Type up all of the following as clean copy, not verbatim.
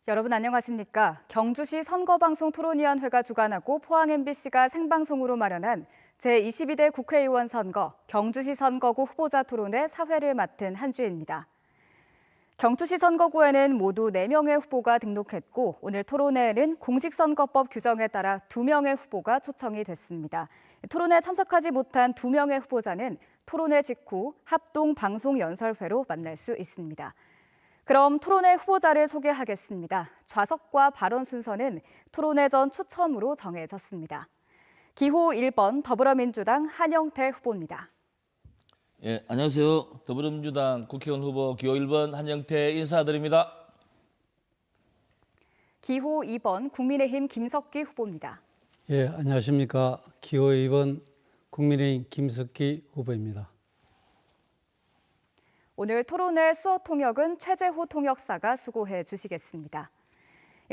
여러분 안녕하십니까? 경주시 선거방송 토론위원회가 주관하고 포항 MBC가 생방송으로 마련한 제22대 국회의원 선거 경주시 선거구 후보자 토론회 사회를 맡은 한 주입니다. 경주시 선거구에는 모두 4명의 후보가 등록했고 오늘 토론회에는 공직선거법 규정에 따라 2명의 후보가 초청이 됐습니다. 토론회에 참석하지 못한 2명의 후보자는 토론회 직후 합동방송연설회로 만날 수 있습니다. 그럼 토론회 후보자를 소개하겠습니다. 좌석과 발언 순서는 토론회 전 추첨으로 정해졌습니다. 기호 1번 더불어민주당 한영태 후보입니다. 예, 안녕하세요. 더불어민주당 국회의원 후보 기호 1번 한영태 인사드립니다. 기호 2번 국민의힘 김석기 후보입니다. 예, 안녕하십니까. 기호 2번 국민의힘 김석기 후보입니다. 오늘 토론회 수어 통역은 최재호 통역사가 수고해 주시겠습니다.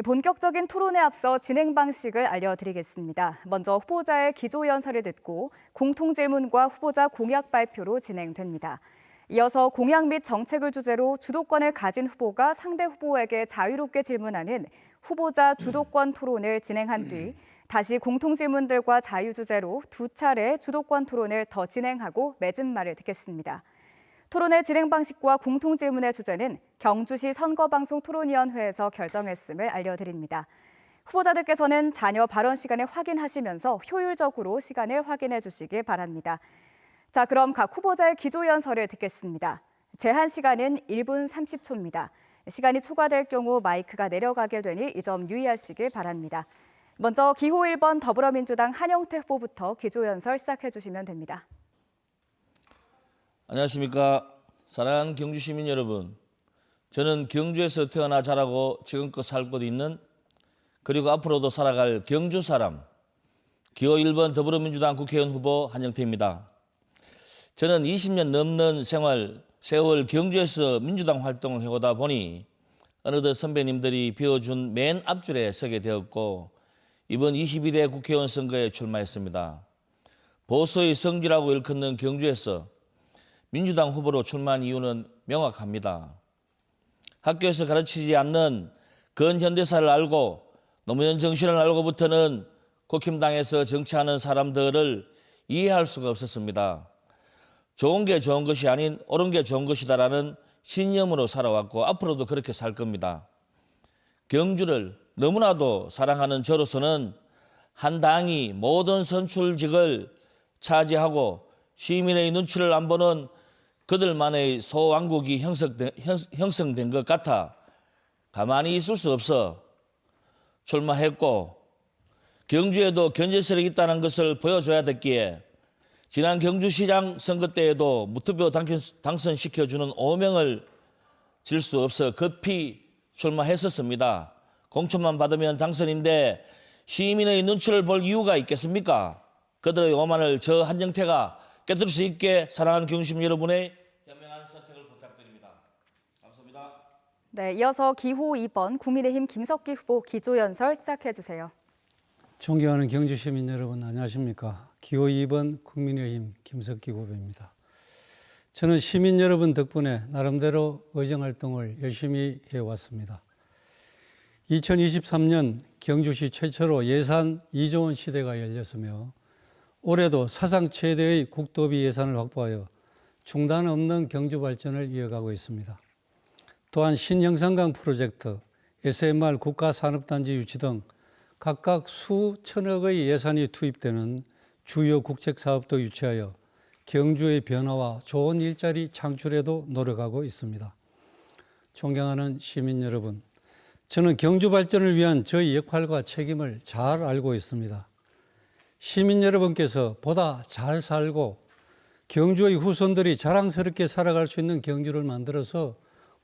본격적인 토론에 앞서 진행 방식을 알려드리겠습니다. 먼저 후보자의 기조연설을 듣고 공통질문과 후보자 공약 발표로 진행됩니다. 이어서 공약 및 정책을 주제로 주도권을 가진 후보가 상대 후보에게 자유롭게 질문하는 후보자 주도권 토론을 진행한 뒤 다시 공통질문들과 자유주제로 2차례 주도권 토론을 더 진행하고 맺은 말을 듣겠습니다. 토론의 진행 방식과 공통질문의 주제는 경주시 선거방송 토론위원회에서 결정했음을 알려드립니다. 후보자들께서는 자녀 발언 시간을 확인하시면서 효율적으로 시간을 확인해 주시기 바랍니다. 자, 그럼 각 후보자의 기조연설을 듣겠습니다. 제한 시간은 1분 30초입니다. 시간이 초과될 경우 마이크가 내려가게 되니 이 점 유의하시길 바랍니다. 먼저 기호 1번 더불어민주당 한영태 후보부터 기조연설 시작해 주시면 됩니다. 안녕하십니까. 사랑하는 경주 시민 여러분. 저는 경주에서 태어나 자라고 지금껏 살고 있는 그리고 앞으로도 살아갈 경주 사람 기호 1번 더불어민주당 국회의원 후보 한영태입니다. 저는 20년 넘는 세월 경주에서 민주당 활동을 해오다 보니 어느덧 선배님들이 비워준 맨 앞줄에 서게 되었고 이번 22대 국회의원 선거에 출마했습니다. 보수의 성지라고 일컫는 경주에서 민주당 후보로 출마한 이유는 명확합니다. 학교에서 가르치지 않는 근현대사를 알고 노무현 정신을 알고부터는 국힘당에서 정치하는 사람들을 이해할 수가 없었습니다. 좋은 게 좋은 것이 아닌 옳은 게 좋은 것이다라는 신념으로 살아왔고 앞으로도 그렇게 살 겁니다. 경주를 너무나도 사랑하는 저로서는 한 당이 모든 선출직을 차지하고 시민의 눈치를 안 보는 그들만의 소왕국이 형성된 것 같아 가만히 있을 수 없어 출마했고 경주에도 견제세력이 있다는 것을 보여줘야 됐기에 지난 경주시장 선거 때에도 무투표 당선시켜주는 오명을 질 수 없어 급히 출마했었습니다. 공천만 받으면 당선인데 시민의 눈치를 볼 이유가 있겠습니까? 그들의 오만을 저 한영태가 깨뜨릴 수 있게 사랑하는 경주시민 여러분의 현명한 선택을 부탁드립니다. 감사합니다. 네, 이어서 기호 2번 국민의힘 김석기 후보 기조연설 시작해 주세요. 존경하는 경주시민 여러분 안녕하십니까. 기호 2번 국민의힘 김석기 후보입니다. 저는 시민 여러분 덕분에 나름대로 의정활동을 열심히 해왔습니다. 2023년 경주시 최초로 예산 2조 원 시대가 열렸으며 올해도 사상 최대의 국도비 예산을 확보하여 중단 없는 경주 발전을 이어가고 있습니다. 또한 신영산강 프로젝트, SMR 국가산업단지 유치 등 각각 수천억의 예산이 투입되는 주요 국책사업도 유치하여 경주의 변화와 좋은 일자리 창출에도 노력하고 있습니다. 존경하는 시민 여러분, 저는 경주 발전을 위한 저희 역할과 책임을 잘 알고 있습니다. 시민 여러분께서 보다 잘 살고 경주의 후손들이 자랑스럽게 살아갈 수 있는 경주를 만들어서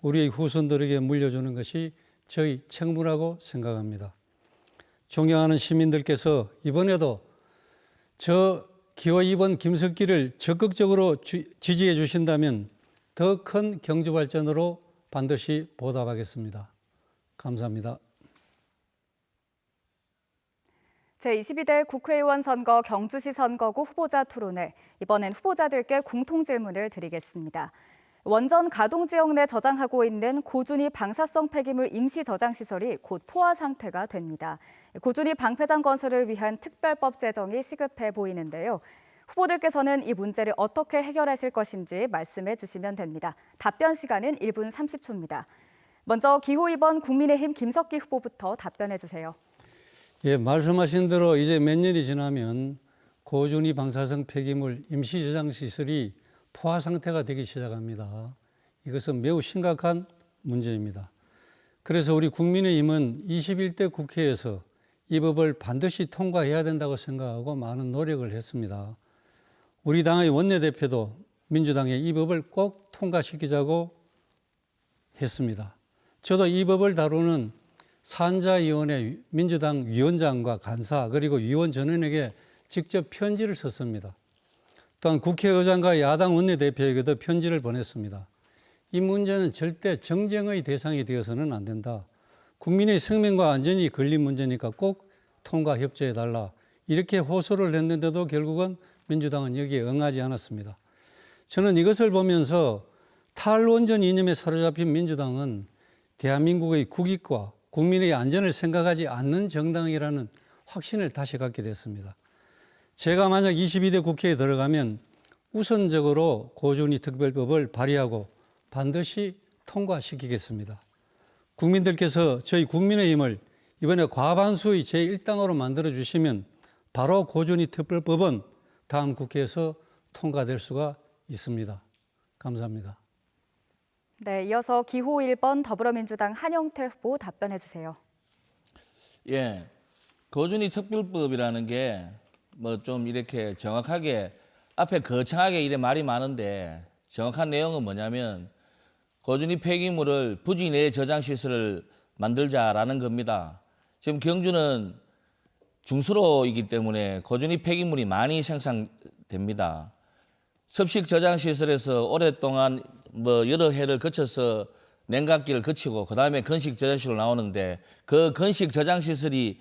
우리의 후손들에게 물려주는 것이 저희 책무라고 생각합니다. 존경하는 시민들께서 이번에도 저 기호 2번 김석기를 적극적으로 지지해 주신다면 더 큰 경주 발전으로 반드시 보답하겠습니다. 감사합니다. 제22대 국회의원 선거 경주시 선거구 후보자 토론회, 이번엔 후보자들께 공통질문을 드리겠습니다. 원전 가동 지역 내 저장하고 있는 고준위 방사성 폐기물 임시 저장 시설이 곧 포화 상태가 됩니다. 고준위 방패장 건설을 위한 특별법 제정이 시급해 보이는데요. 후보들께서는 이 문제를 어떻게 해결하실 것인지 말씀해 주시면 됩니다. 답변 시간은 1분 30초입니다. 먼저 기호 2번 국민의힘 김석기 후보부터 답변해 주세요. 예, 말씀하신 대로 이제 몇 년이 지나면 고준위 방사성 폐기물 임시 저장 시설이 포화 상태가 되기 시작합니다. 이것은 매우 심각한 문제입니다. 그래서 우리 국민의힘은 21대 국회에서 이 법을 반드시 통과해야 된다고 생각하고 많은 노력을 했습니다. 우리 당의 원내대표도 민주당에 이 법을 꼭 통과시키자고 했습니다. 저도 이 법을 다루는 산자위원회 민주당 위원장과 간사 그리고 위원 전원에게 직접 편지를 썼습니다. 또한 국회의장과 야당 원내대표에게도 편지를 보냈습니다. 이 문제는 절대 정쟁의 대상이 되어서는 안 된다. 국민의 생명과 안전이 걸린 문제니까 꼭 통과 협조해달라. 이렇게 호소를 했는데도 결국은 민주당은 여기에 응하지 않았습니다. 저는 이것을 보면서 탈원전 이념에 사로잡힌 민주당은 대한민국의 국익과 국민의 안전을 생각하지 않는 정당이라는 확신을 다시 갖게 됐습니다. 제가 만약 22대 국회에 들어가면 우선적으로 고준위 특별법을 발의하고 반드시 통과시키겠습니다. 국민들께서 저희 국민의힘을 이번에 과반수의 제1당으로 만들어주시면 바로 고준위 특별법은 다음 국회에서 통과될 수가 있습니다. 감사합니다. 네, 이어서 기호 1번 더불어민주당 한영태 후보 답변해 주세요. 예, 고준위 특별법이라는 게 뭐 좀 이렇게 정확하게 앞에 거창하게 이래 말이 많은데 정확한 내용은 뭐냐면 고준위 폐기물을 부지 내 저장 시설을 만들자라는 겁니다. 지금 경주는 중수로이기 때문에 고준위 폐기물이 많이 생산됩니다. 섭식 저장 시설에서 오랫동안 뭐 여러 해를 거쳐서 냉각기를 거치고 그 다음에 건식 저장실로 나오는데 그 건식 저장 시설이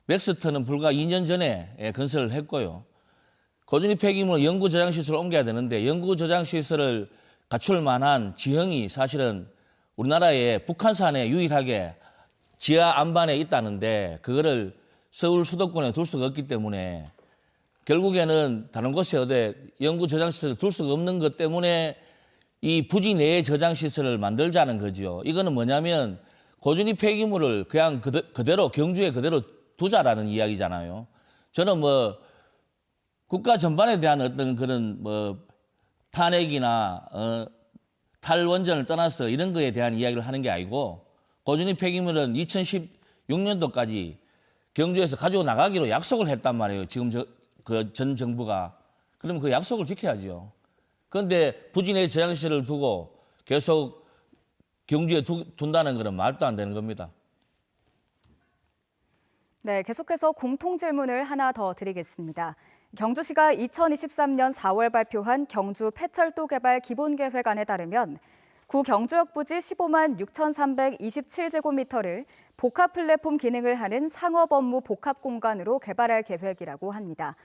맥스터는 불과 2년 전에 건설을 했고요. 고준위 폐기물 연구 저장 시설을 옮겨야 되는데 연구 저장 시설을 갖출 만한 지형이 사실은 우리나라의 북한산에 유일하게 지하 안반에 있다는데 그거를 서울 수도권에 둘 수가 없기 때문에 결국에는 다른 곳에 어디 연구 저장 시설을 둘 수가 없는 것 때문에 이 부지 내에 저장 시설을 만들자는 거죠. 이거는 뭐냐면 고준위 폐기물을 그냥 그대로 경주에 그대로 두자라는 이야기잖아요. 저는 뭐 국가 전반에 대한 어떤 그런 뭐 탄핵이나 탈원전을 떠나서 이런 거에 대한 이야기를 하는 게 아니고 고준위 폐기물은 2016년도까지 경주에서 가지고 나가기로 약속을 했단 말이에요. 지금 그 전 정부가. 그러면 그 약속을 지켜야죠. 그런데 부지 내 저장시설을 두고 계속 경주에 둔다는 것은 말도 안 되는 겁니다. 네, 계속해서 공통 질문을 하나 더 드리겠습니다. 경주시가 2023년 4월 발표한 경주 폐철도 개발 기본계획안에 따르면 구 경주역 부지 15만 6,327제곱미터를 복합 플랫폼 기능을 하는 상업 업무 복합 공간으로 개발할 계획이라고 합니다.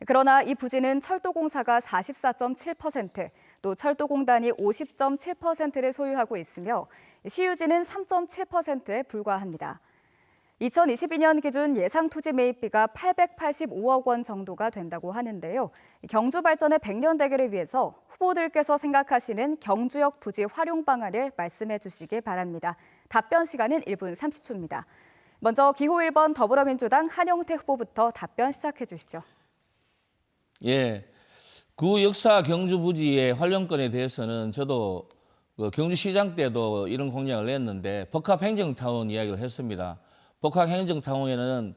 그러나 이 부지는 철도공사가 44.7%, 또 철도공단이 50.7%를 소유하고 있으며 시유지는 3.7%에 불과합니다. 2022년 기준 예상 토지 매입비가 885억 원 정도가 된다고 하는데요. 경주 발전의 100년 대계를 위해서 후보들께서 생각하시는 경주역 부지 활용 방안을 말씀해 주시기 바랍니다. 답변 시간은 1분 30초입니다. 먼저 기호 1번 더불어민주당 한영태 후보부터 답변 시작해 주시죠. 예, 구 역사 경주 부지의 활용권에 대해서는 저도 경주시장 때도 이런 공약을 냈는데 복합행정타운 이야기를 했습니다. 복합행정타운에는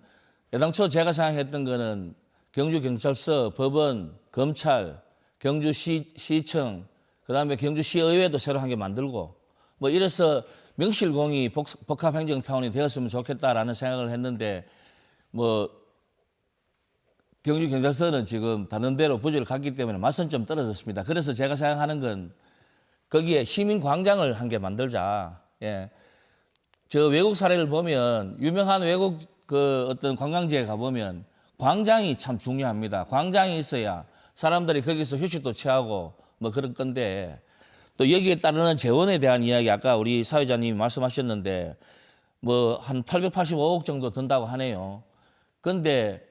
애당초 제가 생각했던 거는 경주경찰서, 법원, 검찰, 경주시청, 그다음에 경주시의회도 새로 한 개 만들고 뭐 이래서 명실공히 복합행정타운이 되었으면 좋겠다라는 생각을 했는데 뭐 경주경찰서는 지금 다른 데로 부지를 갔기 때문에 맛은 좀 떨어졌습니다. 그래서 제가 생각하는 건 거기에 시민광장을 한 개 만들자. 예. 저 외국 사례를 보면 유명한 외국 그 어떤 관광지에 가보면 광장이 참 중요합니다. 광장이 있어야 사람들이 거기서 휴식도 취하고 뭐 그런 건데 또 여기에 따르는 재원에 대한 이야기 아까 우리 사회자님이 말씀하셨는데 뭐 한 885억 정도 든다고 하네요. 그런데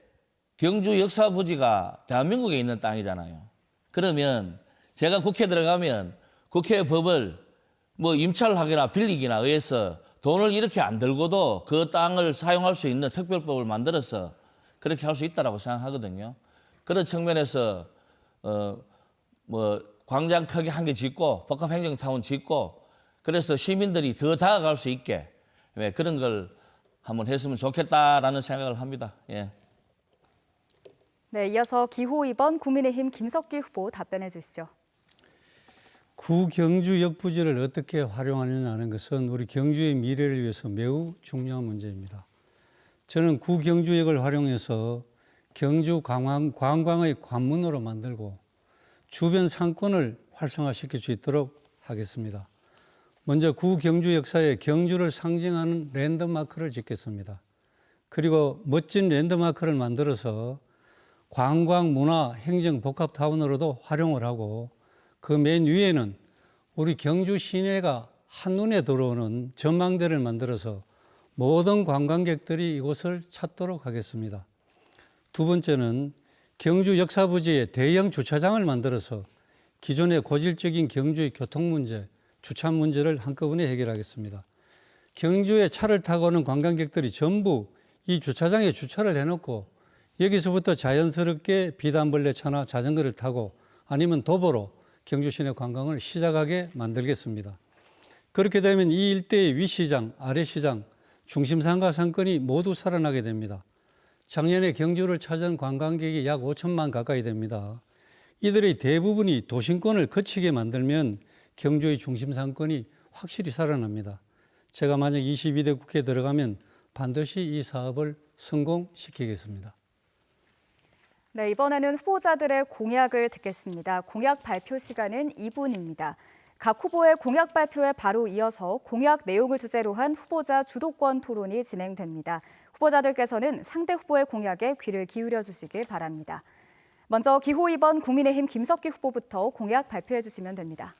경주 역사부지가 대한민국에 있는 땅이잖아요. 그러면 제가 국회에 들어가면 국회 법을 뭐 임차하거나 빌리기나 의해서 돈을 이렇게 안 들고도 그 땅을 사용할 수 있는 특별법을 만들어서 그렇게 할 수 있다라고 생각하거든요. 그런 측면에서 뭐 광장 크게 한 개 짓고 복합행정타운 짓고 그래서 시민들이 더 다가갈 수 있게 그런 걸 한번 했으면 좋겠다라는 생각을 합니다. 예. 네, 이어서 기호 2번 국민의힘 김석기 후보 답변해 주시죠. 구경주 역부지를 어떻게 활용하느냐는 것은 우리 경주의 미래를 위해서 매우 중요한 문제입니다. 저는 구경주역을 활용해서 경주 관광의 관문으로 만들고 주변 상권을 활성화시킬 수 있도록 하겠습니다. 먼저 구경주 역사에 경주를 상징하는 랜드마크를 짓겠습니다. 그리고 멋진 랜드마크를 만들어서 관광, 문화, 행정, 복합타운으로도 활용을 하고 그 맨 위에는 우리 경주 시내가 한눈에 들어오는 전망대를 만들어서 모든 관광객들이 이곳을 찾도록 하겠습니다. 두 번째는 경주 역사부지에 대형 주차장을 만들어서 기존의 고질적인 경주의 교통 문제, 주차 문제를 한꺼번에 해결하겠습니다. 경주에 차를 타고 오는 관광객들이 전부 이 주차장에 주차를 해놓고 여기서부터 자연스럽게 비단벌레차나 자전거를 타고 아니면 도보로 경주 시내 관광을 시작하게 만들겠습니다. 그렇게 되면 이 일대의 위시장, 아래시장, 중심상가 상권이 모두 살아나게 됩니다. 작년에 경주를 찾은 관광객이 약 5천만 가까이 됩니다. 이들의 대부분이 도심권을 거치게 만들면 경주의 중심 상권이 확실히 살아납니다. 제가 만약 22대 국회에 들어가면 반드시 이 사업을 성공시키겠습니다. 네, 이번에는 후보자들의 공약을 듣겠습니다. 공약 발표 시간은 2분입니다. 각 후보의 공약 발표에 바로 이어서 공약 내용을 주제로 한 후보자 주도권 토론이 진행됩니다. 후보자들께서는 상대 후보의 공약에 귀를 기울여 주시길 바랍니다. 먼저 기호 2번 국민의힘 김석기 후보부터 공약 발표해 주시면 됩니다.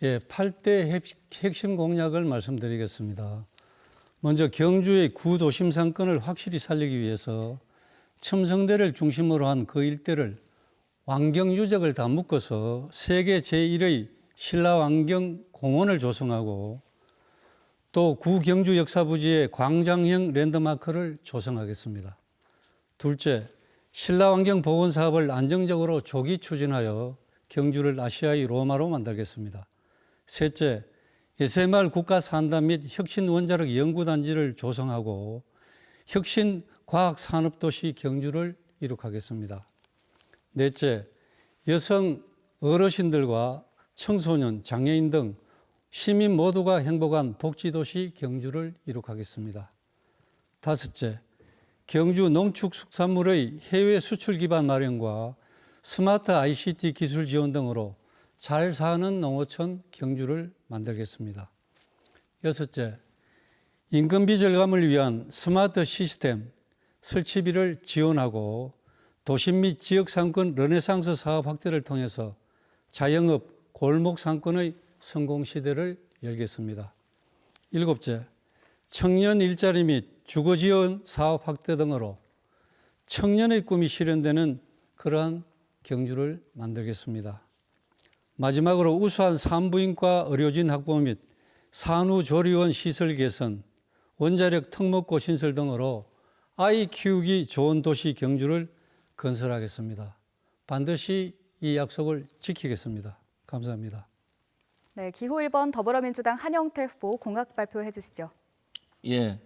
예, 8대 핵심 공약을 말씀드리겠습니다. 먼저 경주의 구도심 상권을 확실히 살리기 위해서 첨성대를 중심으로 한 그 일대를 왕경유적을 다 묶어서 세계 제1의 신라왕경공원을 조성하고 또 구경주 역사부지에 광장형 랜드마크를 조성하겠습니다. 둘째, 신라왕경 복원 사업을 안정적으로 조기 추진하여 경주를 아시아의 로마로 만들겠습니다. 셋째, SMR 국가산단 및 혁신원자력 연구단지를 조성하고 혁신과학산업도시 경주를 이룩하겠습니다. 넷째, 여성 어르신들과 청소년, 장애인 등 시민 모두가 행복한 복지도시 경주를 이룩하겠습니다. 다섯째, 경주 농축축산물의 해외 수출 기반 마련과 스마트 ICT 기술 지원 등으로 잘 사는 농어촌 경주를 만들겠습니다. 여섯째, 인건비 절감을 위한 스마트 시스템 설치비를 지원하고 도심 및 지역 상권 르네상스 사업 확대를 통해서 자영업, 골목 상권의 성공 시대를 열겠습니다. 일곱째, 청년 일자리 및 주거 지원 사업 확대 등으로 청년의 꿈이 실현되는 그러한 경주를 만들겠습니다. 마지막으로 우수한 산부인과 의료진 확보 및 산후조리원 시설 개선, 원자력 특목고 신설 등으로 아이 키우기 좋은 도시 경주를 건설하겠습니다. 반드시 이 약속을 지키겠습니다. 감사합니다. 네, 기호 1번 더불어민주당 한영태 후보 공약 발표해 주시죠. 예,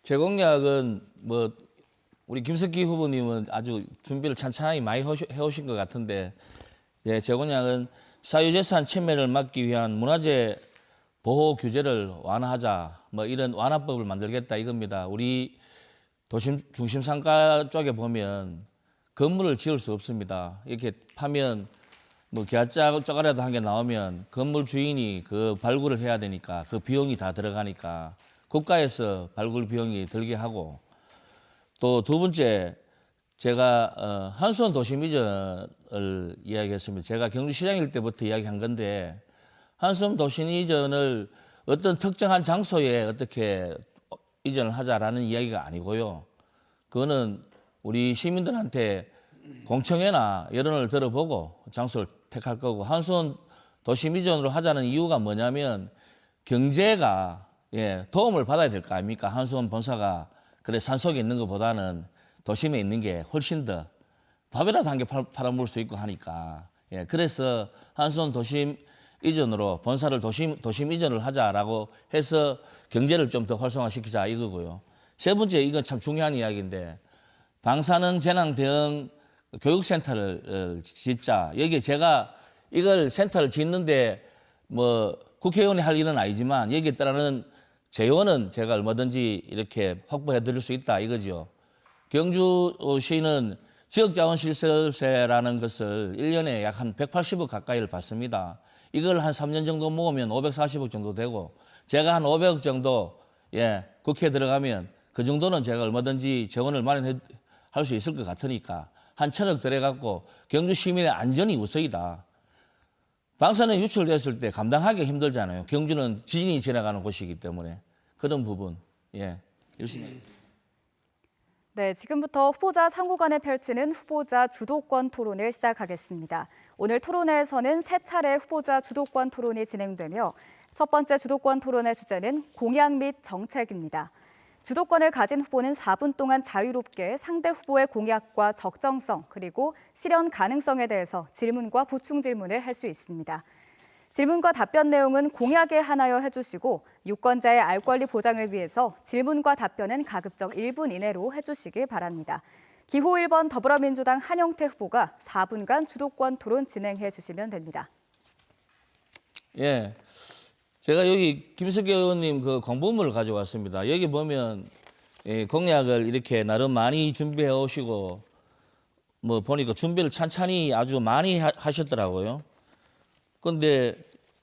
제 공약은 뭐 우리 김석기 후보님은 아주 준비를 찬찬히 많이 해오신 것 같은데, 예, 제 공약은 사유재산 침해를 막기 위한 문화재 보호 규제를 완화하자, 뭐 이런 완화법을 만들겠다 이겁니다. 우리 도심 중심 상가 쪽에 보면 건물을 지을 수 없습니다. 이렇게 파면 뭐 계약자 쪼가리라도 한 개 나오면 건물 주인이 그 발굴을 해야 되니까 그 비용이 다 들어가니까 국가에서 발굴 비용이 들게 하고, 또 두 번째, 제가 한수원 도심 이전을 이야기했습니다. 제가 경주시장일 때부터 이야기한 건데 한수원 도심 이전을 어떤 특정한 장소에 어떻게 이전을 하자라는 이야기가 아니고요. 그거는 우리 시민들한테 공청회나 여론을 들어보고 장소를 택할 거고, 한수원 도심 이전으로 하자는 이유가 뭐냐면 경제가 도움을 받아야 될 거 아닙니까? 한수원 본사가 그래 산속에 있는 것보다는 도심에 있는 게 훨씬 더 밥이라도 한 개 팔아먹을 수 있고 하니까, 그래서 한수원 도심 이전으로 본사를 도심 이전을 하자라고 해서 경제를 좀 더 활성화시키자 이거고요. 세 번째, 이건 참 중요한 이야기인데 방사능 재난 대응 교육센터를 짓자. 여기에 제가 이걸 센터를 짓는데 뭐 국회의원이 할 일은 아니지만 여기에 따르는 재원은 제가 얼마든지 이렇게 확보해 드릴 수 있다 이거죠. 경주시는 지역자원시설세라는 것을 1년에 약 한 180억 가까이를 받습니다. 이걸 한 3년 정도 모으면 540억 정도 되고, 제가 한 500억 정도 국회에 들어가면 그 정도는 제가 얼마든지 재원을 마련할 수 있을 것 같으니까 한 1,000억 들여갖고 경주 시민의 안전이 우선이다. 방사능 유출됐을 때 감당하기 힘들잖아요. 경주는 지진이 지나가는 곳이기 때문에 그런 부분 열심히 하겠습니다. 네, 지금부터 후보자 상호간에 펼치는 후보자 주도권 토론을 시작하겠습니다. 오늘 토론회에서는 3차례 후보자 주도권 토론이 진행되며 첫 번째 주도권 토론의 주제는 공약 및 정책입니다. 주도권을 가진 후보는 4분 동안 자유롭게 상대 후보의 공약과 적정성 그리고 실현 가능성에 대해서 질문과 보충 질문을 할 수 있습니다. 질문과 답변 내용은 공약에 한하여 해주시고 유권자의 알 권리 보장을 위해서 질문과 답변은 가급적 1분 이내로 해주시기 바랍니다. 기호 1번 더불어민주당 한영태 후보가 4분간 주도권 토론 진행해 주시면 됩니다. 제가 여기 김석기 의원님 그 공보물을 가져왔습니다. 여기 보면 공약을 이렇게 나름 많이 준비해 오시고 뭐 보니까 준비를 찬찬히 아주 많이 하셨더라고요. 근데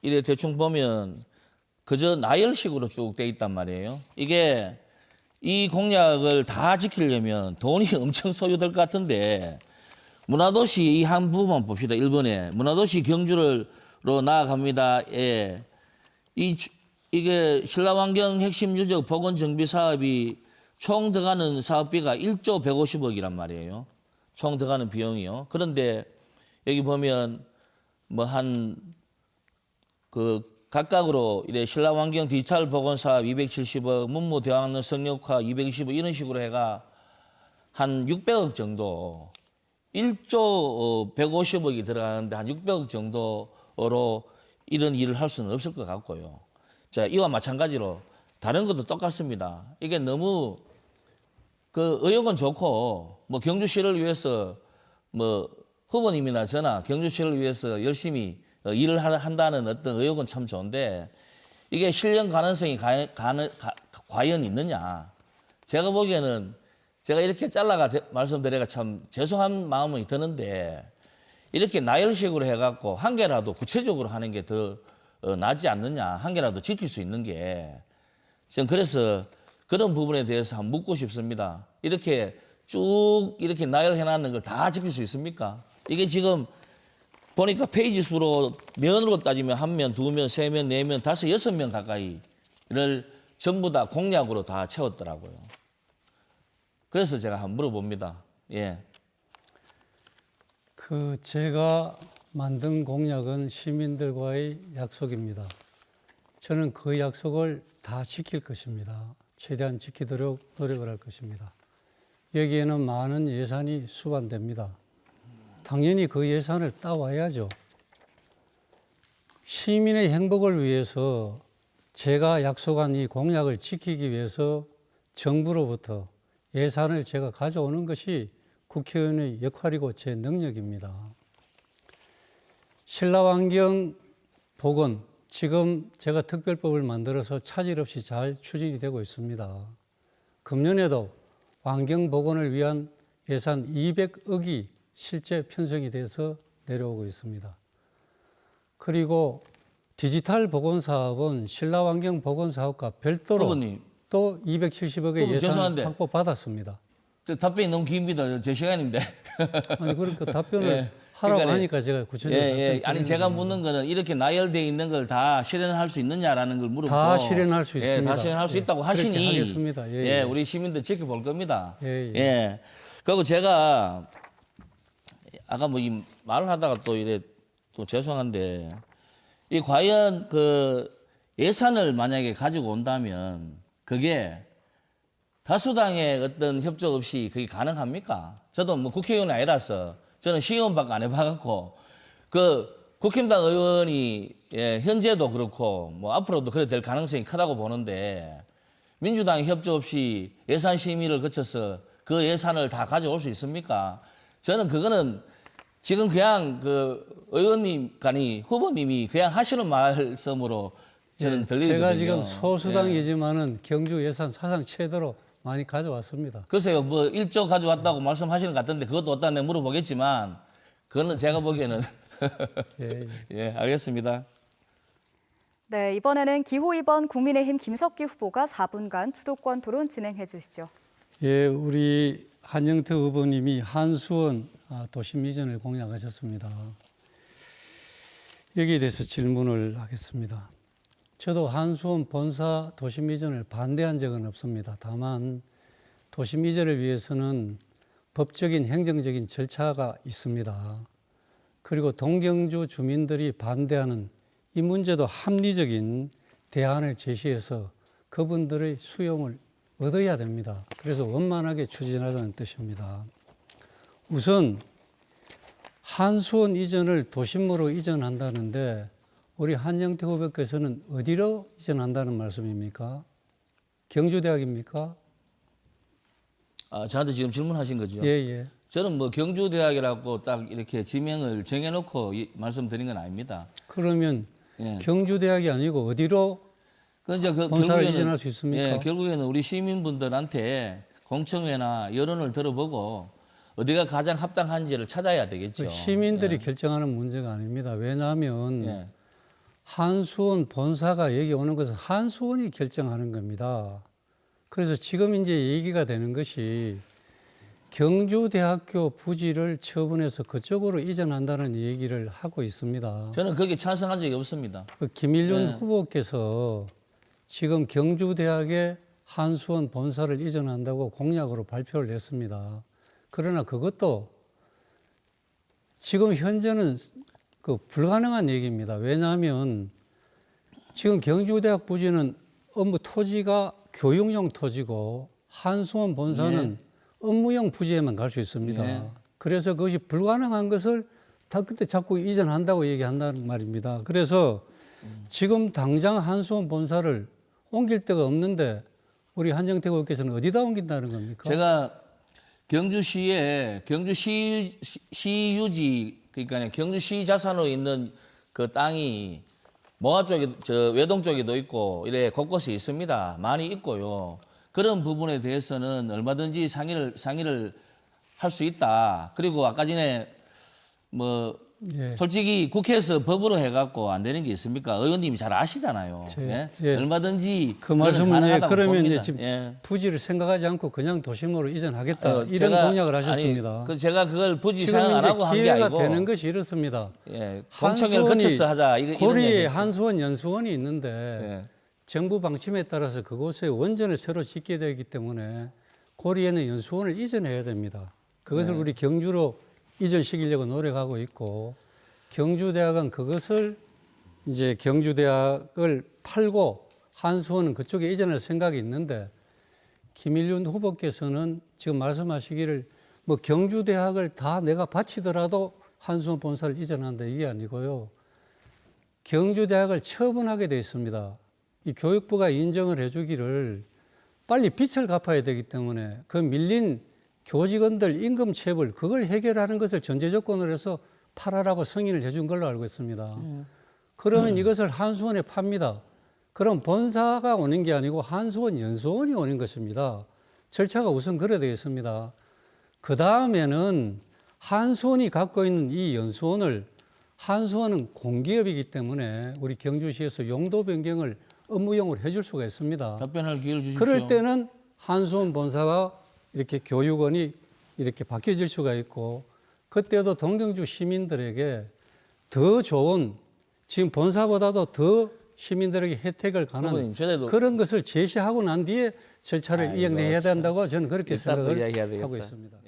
이래 대충 보면 그저 나열식으로 쭉 돼 있단 말이에요. 이게 이 공약을 다 지키려면 돈이 엄청 소요될 것 같은데, 문화도시 이 한 부분만 봅시다. 1번에 문화도시 경주로 나아갑니다. 이게 신라환경 핵심 유적 복원 정비 사업이 총 들어가는 사업비가 1조 150억이란 말이에요. 총 들어가는 비용이요. 그런데 여기 보면 뭐 각각으로 이래 신라환경 디지털 복원 사업 270억, 문무대학로 성역화 220억 이런 식으로 해가 한 600억 정도, 1조 150억이 들어가는데 한 600억 정도로 이런 일을 할 수는 없을 것 같고요. 자, 이와 마찬가지로 다른 것도 똑같습니다. 이게 너무 그 의욕은 좋고 뭐 경주시를 위해서 뭐 후보님이나 저나 경주시를 위해서 열심히 일을 한다는 어떤 의욕은 참 좋은데 이게 실현 가능성이 과연 있느냐. 제가 보기에는 제가 이렇게 잘라가 말씀드리기가 참 죄송한 마음이 드는데 이렇게 나열식으로 해갖고 한 개라도 구체적으로 하는 게 더 낫지 않느냐. 한 개라도 지킬 수 있는 게. 저는 그래서 그런 부분에 대해서 한번 묻고 싶습니다. 이렇게 쭉 이렇게 나열해놨는 걸 다 지킬 수 있습니까? 이게 지금 보니까 페이지 수로 면으로 따지면 1면, 2면, 3면, 4면, 5, 6면 가까이를 전부 다 공약으로 다 채웠더라고요. 그래서 제가 한번 물어봅니다. 제가 만든 공약은 시민들과의 약속입니다. 저는 그 약속을 다 지킬 것입니다. 최대한 지키도록 노력을 할 것입니다. 여기에는 많은 예산이 수반됩니다. 당연히 그 예산을 따와야죠. 시민의 행복을 위해서 제가 약속한 이 공약을 지키기 위해서 정부로부터 예산을 제가 가져오는 것이 국회의원의 역할이고 제 능력입니다. 신라환경 복원, 지금 제가 특별법을 만들어서 차질 없이 잘 추진이 되고 있습니다. 금년에도 환경 복원을 위한 예산 200억이 실제 편성이 돼서 내려오고 있습니다. 그리고 디지털 복원 사업은 신라환경 복원 사업과 별도로 후보님, 또 270억의 예산 죄송한데. 확보 받았습니다. 답변이 너무 깁니다. 제 시간인데. 아니 그러니까 답변을 예. 하라고 그러니까 하니까 제가 구체적으로 예. 답변 아니 드리는 제가 겁니다. 묻는 거는 이렇게 나열되어 있는 걸 다 실현할 수 있느냐라는 걸 물었고 다 실현할 수 예, 있습니다. 다 실현할 수 예, 있다고 그렇게 하시니 하겠습니다. 예. 우리 시민들 지켜볼 겁니다. 예. 그리고 제가 아까 뭐 이 말을 하다가 또 이래 또 죄송한데 이 과연 그 예산을 만약에 가지고 온다면 그게 다수당의 어떤 협조 없이 그게 가능합니까? 저도 뭐 국회의원이 아니라서 저는 시의원밖에 안 해봐갖고 그 국힘당 의원이 현재도 그렇고 뭐 앞으로도 그래 될 가능성이 크다고 보는데 민주당의 협조 없이 예산 심의를 거쳐서 그 예산을 다 가져올 수 있습니까? 저는 그거는 지금 그냥 그 의원님, 아니 후보님이 그냥 하시는 말씀으로 저는 들리거든요. 제가 지금 소수당이지만은 경주 예산 사상 최대로 많이 가져왔습니다. 글쎄요, 뭐 1조 가져왔다고 말씀하시는 것 같던데 그것도 어디다 내가 물어보겠지만 그거는 제가 보기에는 예, 알겠습니다. 네, 이번에는 기호 2번 국민의힘 김석기 후보가 4분간 주도권 토론 진행해 주시죠. 예, 우리 한영태 후보님이 한수원 도심 이전을 공약하셨습니다. 여기에 대해서 질문을 하겠습니다. 저도 한수원 본사 도심 이전을 반대한 적은 없습니다. 다만 도심 이전을 위해서는 법적인 행정적인 절차가 있습니다. 그리고 동경주 주민들이 반대하는 이 문제도 합리적인 대안을 제시해서 그분들의 수용을 얻어야 됩니다. 그래서 원만하게 추진하자는 뜻입니다. 우선 한수원 이전을 도심으로 이전한다는데 우리 한영태 후보께서는 어디로 이전한다는 말씀입니까? 경주대학입니까? 저한테 지금 질문하신 거죠? 예. 저는 뭐 경주대학이라고 딱 이렇게 지명을 정해놓고 말씀드린 건 아닙니다. 그러면 예. 경주대학이 아니고 어디로 이제 본사를 이전할 수 있습니까? 예, 결국에는 우리 시민분들한테 공청회나 여론을 들어보고 어디가 가장 합당한지를 찾아야 되겠죠. 그 시민들이 결정하는 문제가 아닙니다. 왜냐하면 예. 한수원 본사가 여기 오는 것은 한수원이 결정하는 겁니다. 그래서 지금 이제 얘기가 되는 것이 경주대학교 부지를 처분해서 그쪽으로 이전한다는 얘기를 하고 있습니다. 저는 거기에 찬성한 적이 없습니다. 그 김일륜 후보께서 지금 경주대학에 한수원 본사를 이전한다고 공약으로 발표를 했습니다. 그러나 그것도 지금 현재는 불가능한 얘기입니다. 왜냐하면 지금 경주대학 부지는 업무 토지가 교육용 토지고 한수원 본사는 업무용 부지에만 갈 수 있습니다. 예. 그래서 그것이 불가능한 것을 다 그때 자꾸 이전한다고 얘기한다는 말입니다. 그래서 지금 당장 한수원 본사를 옮길 데가 없는데 우리 한정태 의원께서는 어디다 옮긴다는 겁니까? 제가 경주시에 시유지 그러니까 경주시 자산으로 있는 그 땅이 모가 쪽에 외동 쪽에도 있고 이래 곳곳에 있습니다. 많이 있고요. 그런 부분에 대해서는 얼마든지 상의를 할 수 있다. 그리고 아까 전에 뭐 솔직히 국회에서 법으로 해갖고 안 되는 게 있습니까? 의원님이 잘 아시잖아요. 얼마든지 그 말씀은 가능하다고 그러면 봅니다. 이제 지금 부지를 생각하지 않고 그냥 도심으로 이전하겠다 이런 공약을 하셨습니다. 제가 그걸 부지 지금 생각 안 이제 하고 한 게 기회가 아니고 되는 것이 이렇습니다. 공청회를 거쳐서 하자. 고리에 한수원 연수원이 있는데 정부 방침에 따라서 그곳에 원전을 새로 짓게 되기 때문에 고리에는 연수원을 이전해야 됩니다. 그것을 우리 경주로 이전시키려고 노력하고 있고 경주대학은 그것을 이제 경주대학을 팔고 한수원은 그쪽에 이전할 생각이 있는데 김일륜 후보께서는 지금 말씀하시기를 뭐 경주대학을 다 내가 바치더라도 한수원 본사를 이전한다 이게 아니고요. 경주대학을 처분하게 돼 있습니다. 이 교육부가 인정을 해주기를 빨리 빚을 갚아야 되기 때문에 그 밀린 교직원들 임금 체불 그걸 해결하는 것을 전제 조건으로 해서 팔아라고 승인을 해준 걸로 알고 있습니다. 그러면 이것을 한수원에 팝니다. 그럼 본사가 오는 게 아니고 한수원 연수원이 오는 것입니다. 절차가 우선 그래야 되겠습니다. 그 다음에는 한수원이 갖고 있는 이 연수원을 한수원은 공기업이기 때문에 우리 경주시에서 용도 변경을 업무용으로 해줄 수가 있습니다. 답변할 기회를 주십시오. 그럴 때는 한수원 본사가 이렇게 교육원이 이렇게 바뀌어질 수가 있고 그때도 동경주 시민들에게 더 좋은 지금 본사보다도 더 시민들에게 혜택을 가는 후보님, 전에도 그런 것을 제시하고 난 뒤에 절차를 아이고, 이행해야 참. 된다고 저는 그렇게 이따 또 생각을 이야기해야 되겠다. 하고 있습니다.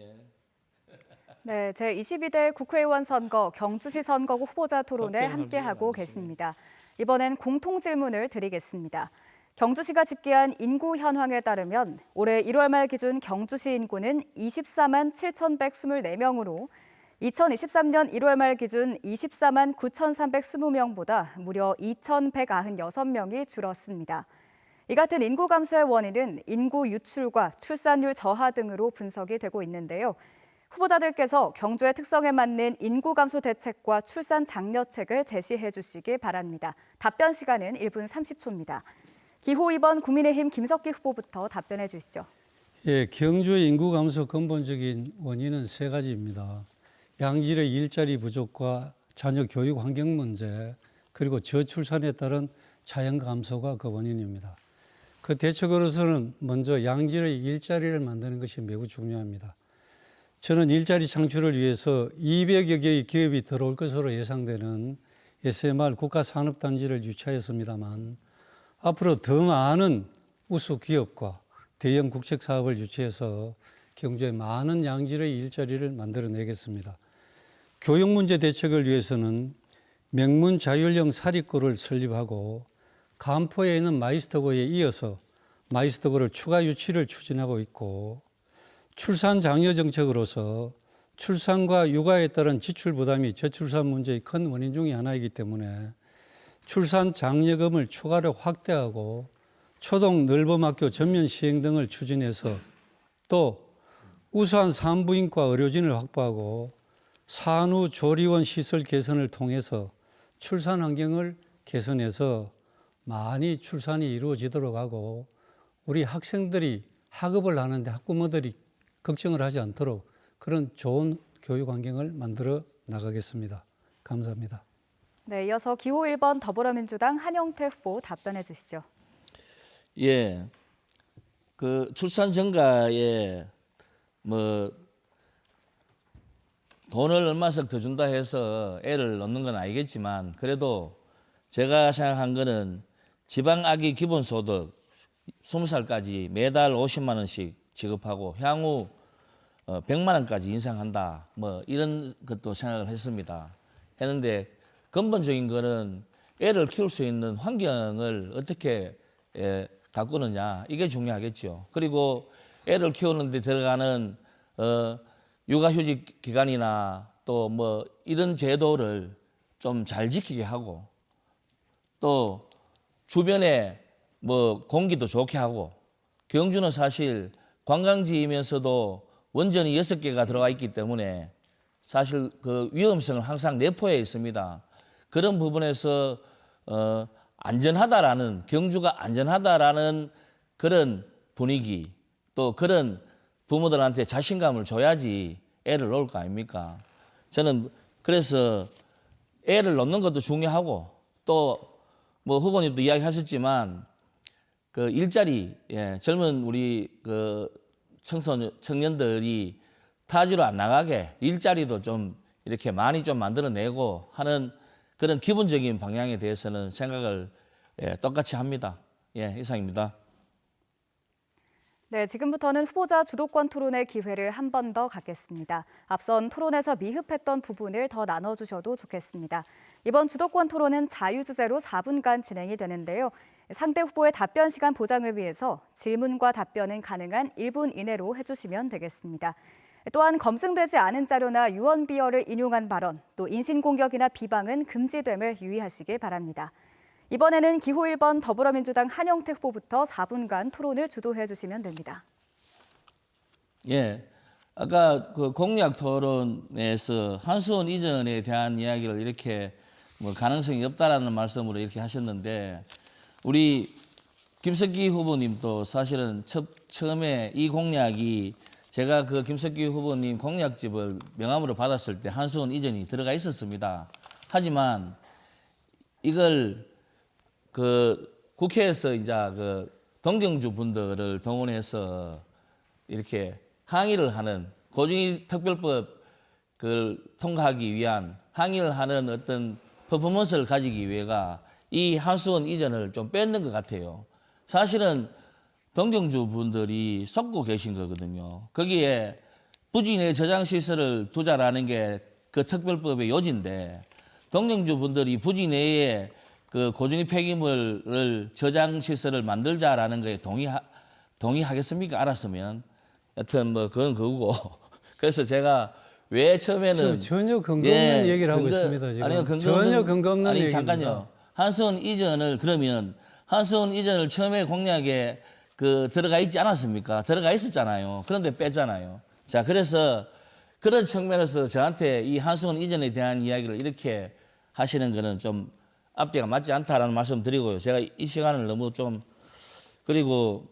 네, 제22대 국회의원 선거 경주시 선거구 후보자 토론에 함께하고 계십니다. 이번엔 공통 질문을 드리겠습니다. 경주시가 집계한 인구 현황에 따르면 올해 1월 말 기준 경주시 인구는 24만 7,124명으로 2023년 1월 말 기준 24만 9,320명보다 무려 2,196명이 줄었습니다. 이 같은 인구 감소의 원인은 인구 유출과 출산율 저하 등으로 분석이 되고 있는데요. 후보자들께서 경주의 특성에 맞는 인구 감소 대책과 출산 장려책을 제시해 주시기 바랍니다. 답변 시간은 1분 30초입니다. 기호 2번 국민의힘 김석기 후보부터 답변해 주시죠. 예, 경주의 인구 감소 근본적인 원인은 세 가지입니다. 양질의 일자리 부족과 자녀 교육 환경 문제, 그리고 저출산에 따른 자연 감소가 그 원인입니다. 그 대책으로서는 먼저 양질의 일자리를 만드는 것이 매우 중요합니다. 저는 일자리 창출을 위해서 200여 개의 기업이 들어올 것으로 예상되는 SMR 국가산업단지를 유치하였습니다만 앞으로 더 많은 우수 기업과 대형 국책 사업을 유치해서 경주에 많은 양질의 일자리를 만들어내겠습니다. 교육 문제 대책을 위해서는 명문 자율형 사립고를 설립하고 간포에 있는 마이스터고에 이어서 마이스터고를 추가 유치를 추진하고 있고 출산 장려 정책으로서 출산과 육아에 따른 지출 부담이 저출산 문제의 큰 원인 중에 하나이기 때문에 출산 장려금을 추가로 확대하고 초등 늘봄학교 전면 시행 등을 추진해서 또 우수한 산부인과 의료진을 확보하고 산후조리원 시설 개선을 통해서 출산 환경을 개선해서 많이 출산이 이루어지도록 하고 우리 학생들이 학업을 하는데 학부모들이 걱정을 하지 않도록 그런 좋은 교육 환경을 만들어 나가겠습니다. 감사합니다. 네, 이어서 기호 1번 더불어민주당 한영태 후보 답변해 주시죠. 예, 그 출산 증가에 뭐 돈을 얼마씩 더 준다 해서 애를 넣는 건 아니겠지만 그래도 제가 생각한 거는 지방 아기 기본소득 20살까지 매달 50만 원씩 지급하고 향후 100만 원까지 인상한다. 뭐 이런 것도 생각을 했습니다. 했는데 근본적인 거는 애를 키울 수 있는 환경을 어떻게 가꾸느냐 이게 중요하겠죠. 그리고 애를 키우는데 들어가는 육아휴직 기간이나 또 뭐 이런 제도를 좀 잘 지키게 하고 또 주변에 뭐 공기도 좋게 하고 경주는 사실 관광지이면서도 원전이 6개가 들어가 있기 때문에 사실 그 위험성은 항상 내포해 있습니다. 그런 부분에서 안전하다라는 경주가 안전하다라는 그런 분위기 또 그런 부모들한테 자신감을 줘야지 애를 놓을 거 아닙니까? 저는 그래서 애를 놓는 것도 중요하고 또 뭐 후보님도 이야기하셨지만 그 일자리 젊은 우리 그 청년들이 타지로 안 나가게 일자리도 좀 이렇게 많이 좀 만들어내고 하는 그런 기본적인 방향에 대해서는 생각을 똑같이 합니다. 이상입니다. 네, 지금부터는 후보자 주도권 토론의 기회를 한 번 더 갖겠습니다. 앞선 토론에서 미흡했던 부분을 더 나눠주셔도 좋겠습니다. 이번 주도권 토론은 자유주제로 4분간 진행이 되는데요. 상대 후보의 답변 시간 보장을 위해서 질문과 답변은 가능한 1분 이내로 해주시면 되겠습니다. 또한 검증되지 않은 자료나 유언비어를 인용한 발언, 또 인신공격이나 비방은 금지됨을 유의하시기 바랍니다. 이번에는 기호 1번 더불어민주당 한영태 후보부터 4분간 토론을 주도해 주시면 됩니다. 예, 아까 그 공약 토론에서 한수원 이전에 대한 이야기를 이렇게 뭐 가능성이 없다라는 말씀으로 이렇게 하셨는데 우리 김석기 후보님도 사실은 처음에 이 공약이 제가 그 김석기 후보님 공약집을 명함으로 받았을 때 한수원 이전이 들어가 있었습니다. 하지만 이걸 그 국회에서 이제 그 동경주 분들을 동원해서 이렇게 항의를 하는 고준위 특별법 을 통과하기 위한 항의를 하는 어떤 퍼포먼스를 가지기 위해가 이 한수원 이전을 좀 뺏는 것 같아요. 사실은 동경주 분들이 속고 계신 거거든요. 거기에 부지 내 저장 시설을 두자라는 게 그 특별법의 요지인데 동경주 분들이 부지 내에 그 고준위 폐기물을 저장 시설을 만들자라는 거에 동의하겠습니까? 알았으면 여튼 뭐 그건 그거고 그래서 제가 왜 처음에는 전혀 근거 없는 얘기를 하고 근거- 있습니다. 지금 아니요, 전혀 근거 없는 아니 얘기입니다. 잠깐요. 한수원 이전을 그러면 한수원 이전을 처음에 공약에 그 들어가 있지 않았습니까? 들어가 있었잖아요. 그런데 뺐잖아요. 자, 그래서 그런 측면에서 저한테 이 한수원 이전에 대한 이야기를 이렇게 하시는 거는 좀 앞뒤가 맞지 않다라는 말씀 드리고요. 제가 이 시간을 너무 좀 그리고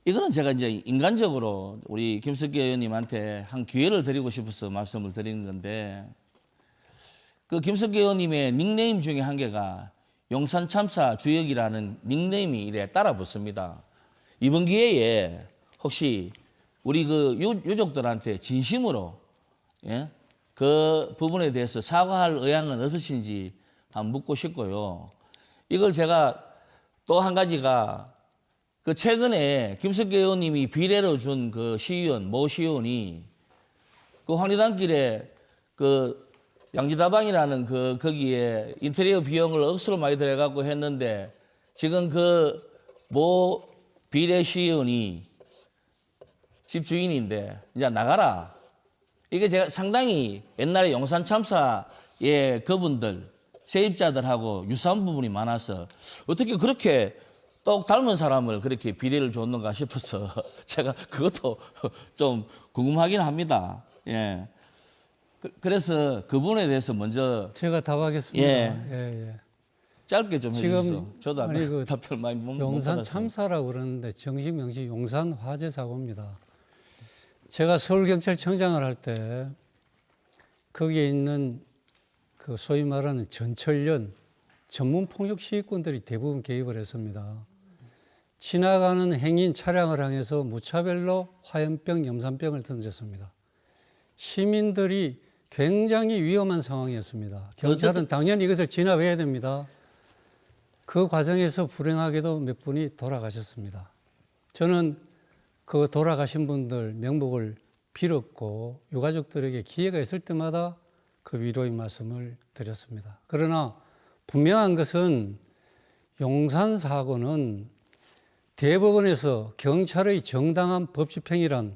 이거는 제가 이제 인간적으로 우리 김석기 의원님한테 한 기회를 드리고 싶어서 말씀을 드리는 건데 그 김석기 의원님의 닉네임 중에 한 개가 용산 참사 주역이라는 닉네임이 이래 따라 붙습니다. 이번 기회에 혹시 우리 그 유족들한테 진심으로 예? 그 부분에 대해서 사과할 의향은 없으신지 한번 묻고 싶고요. 이걸 제가 또 한 가지가 그 최근에 김석기 의원님이 비례로 준 그 시의원, 모 시의원이 그 황리단길에 그 양지다방이라는 그 거기에 인테리어 비용을 억수로 많이 들여갖고 했는데 지금 그 모 비례 시의원이 집주인인데 이제 나가라. 이게 제가 상당히 옛날에 용산 참사의 그분들 세입자들하고 유사한 부분이 많아서 어떻게 그렇게 똑 닮은 사람을 그렇게 비례를 줬는가 싶어서 제가 그것도 좀 궁금하긴 합니다. 예. 그래서 그분에 대해서 먼저 제가 답하겠습니다. 예. 예. 짧게 좀 지금 해주세요. 저도 아까 아니, 그 답변 많이 못 용산 받았어요. 참사라고 그러는데 정식 명시 용산 화재 사고입니다. 제가 서울경찰청장을 할 때 거기에 있는 그 소위 말하는 전철련 전문 폭력 시위꾼들이 대부분 개입을 했습니다. 지나가는 행인 차량을 향해서 무차별로 화염병, 염산병을 던졌습니다. 시민들이 굉장히 위험한 상황이었습니다. 경찰은 당연히 이것을 진압해야 됩니다. 그 과정에서 불행하게도 몇 분이 돌아가셨습니다. 저는 그 돌아가신 분들 명복을 빌었고 유가족들에게 기회가 있을 때마다 그 위로의 말씀을 드렸습니다. 그러나 분명한 것은 용산 사고는 대법원에서 경찰의 정당한 법 집행이란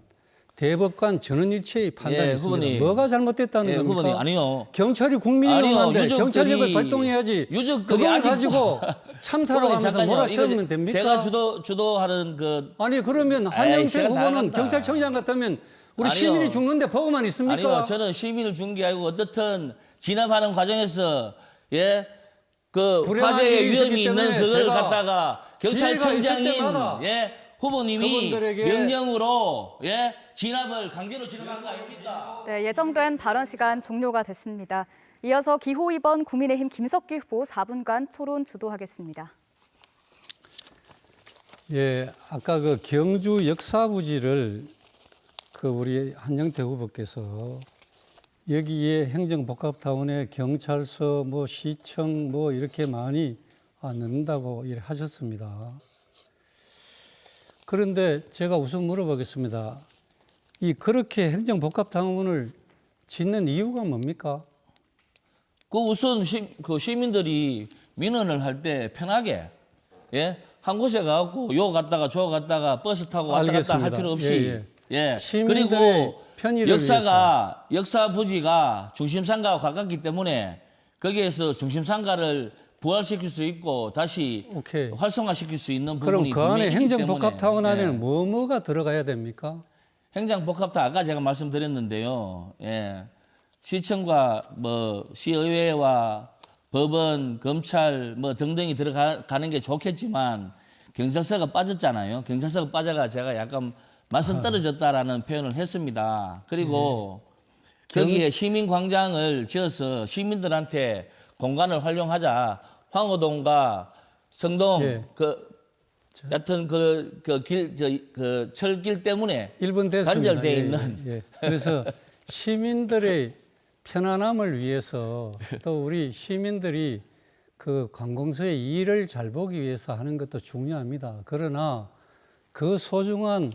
대법관 전원일체의 판단이 있습니다. 후보님. 뭐가 잘못됐다는 겁니까? 후보님, 아니요. 경찰이 국민이 아니요, 용한데 유족들이- 경찰력을 발동해야지. 유족들이 그걸 아직도- 가지고 참사라고 후보님, 하면서 잠깐요. 몰아세우면 이거 됩니까? 제가 주도하는 그 아니 그러면 한영태 시간 다 후보는 갔다. 경찰청장 같다면 우리 아니요. 시민이 죽는데 보고만 있습니까? 아니요, 저는 시민을 준 게 아니고 어떻든 진압하는 과정에서 예, 그 불행한 화재의 일이 위험이 있었기 있는 때문에 그걸 제가 갖다가 기회가 있을 경찰청장인 때마다 예, 후보님이 그분들에게 명령으로 예, 진압을 강제로 진압한 거 아닙니까? 네, 예정된 발언 시간 종료가 됐습니다. 이어서 기호 2번 국민의힘 김석기 후보 4분간 토론 주도하겠습니다. 예, 아까 그 경주 역사부지를 그 우리 한영태 후보께서 여기에 행정복합타운에 경찰서, 뭐 시청, 뭐 이렇게 많이 넣는다고 하셨습니다. 그런데 제가 우선 물어보겠습니다. 이 그렇게 행정복합타운을 짓는 이유가 뭡니까? 그 우선 그 시민들이 민원을 할 때 편하게 예? 한 곳에 가고 요 갔다가 저 갔다가 버스 타고 왔다 갔다 할 알겠습니다. 필요 없이 예. 시민들의 그리고 편의를 역사 부지가 중심상가와 가깝기 때문에 거기에서 중심상가를 부활시킬 수 있고 다시 오케이. 활성화시킬 수 있는 그럼 부분이 그 안에 분명히 있기 행정복합타운 때문에, 안에는 예. 뭐가 들어가야 됩니까? 행정복합타운 아까 제가 말씀드렸는데요. 예. 시청과 뭐 시의회와 법원, 검찰 뭐 등등이 들어가는 게 좋겠지만 경찰서가 빠졌잖아요. 경찰서가 빠져가 제가 약간 말씀 떨어졌다라는 표현을 했습니다. 그리고 거기에 시민광장을 지어서 시민들한테 공간을 활용하자. 황호동과 성동 예. 그 여튼 그 철길 때문에 일본 됐습니다. 단절돼 예, 있는. 예, 예. 그래서 시민들의 편안함을 위해서 또 우리 시민들이 그 관공서의 일을 잘 보기 위해서 하는 것도 중요합니다. 그러나 그 소중한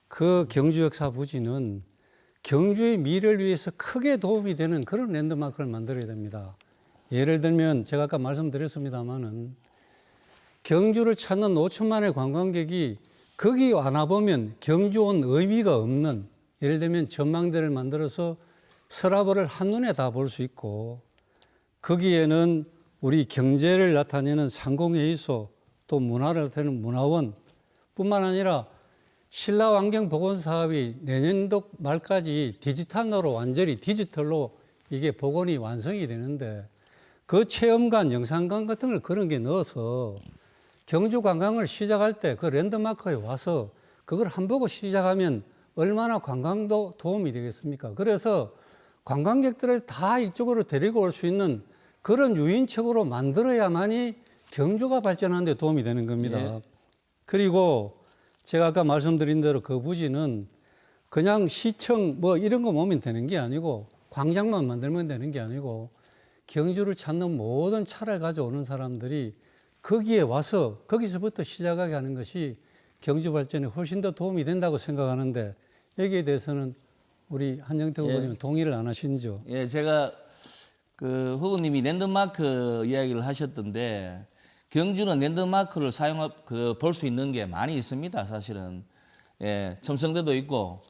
그 경주 역사 부지는 경주의 미래를 위해서 크게 도움이 되는 그런 랜드마크를 만들어야 됩니다. 예를 들면 제가 아까 말씀드렸습니다마는 경주를 찾는 5천만의 관광객이 거기 와나보면 경주 온 의미가 없는, 예를 들면 전망대를 만들어서 서라벌을 한눈에 다 볼 수 있고, 거기에는 우리 경제를 나타내는 상공회의소, 또 문화를 나타내는 문화원 뿐만 아니라 신라환경복원사업이 내년도 말까지 디지털로 완전히 디지털로 이게 복원이 완성이 되는데, 그 체험관, 영상관 같은 걸 그런 게 넣어서 경주 관광을 시작할 때 그 랜드마크에 와서 그걸 한 보고 시작하면 얼마나 관광도 도움이 되겠습니까? 그래서 관광객들을 다 이쪽으로 데리고 올 수 있는 그런 유인책으로 만들어야만이 경주가 발전하는 데 도움이 되는 겁니다. 예. 그리고 제가 아까 말씀드린 대로 그 부지는 그냥 시청 뭐 이런 거 모으면 되는 게 아니고, 광장만 만들면 되는 게 아니고, 경주를 찾는 모든 차를 가져오는 사람들이 거기에 와서 거기서부터 시작하게 하는 것이 경주 발전에 훨씬 더 도움이 된다고 생각하는데, 여기에 대해서는 우리 한영태 후보님은 동의를 안 하시죠? 예, 제가 그 후보님이 랜드마크 이야기를 하셨던데, 경주는 랜드마크를 볼 수 있는 게 많이 있습니다, 사실은. 예, 첨성대도 있고,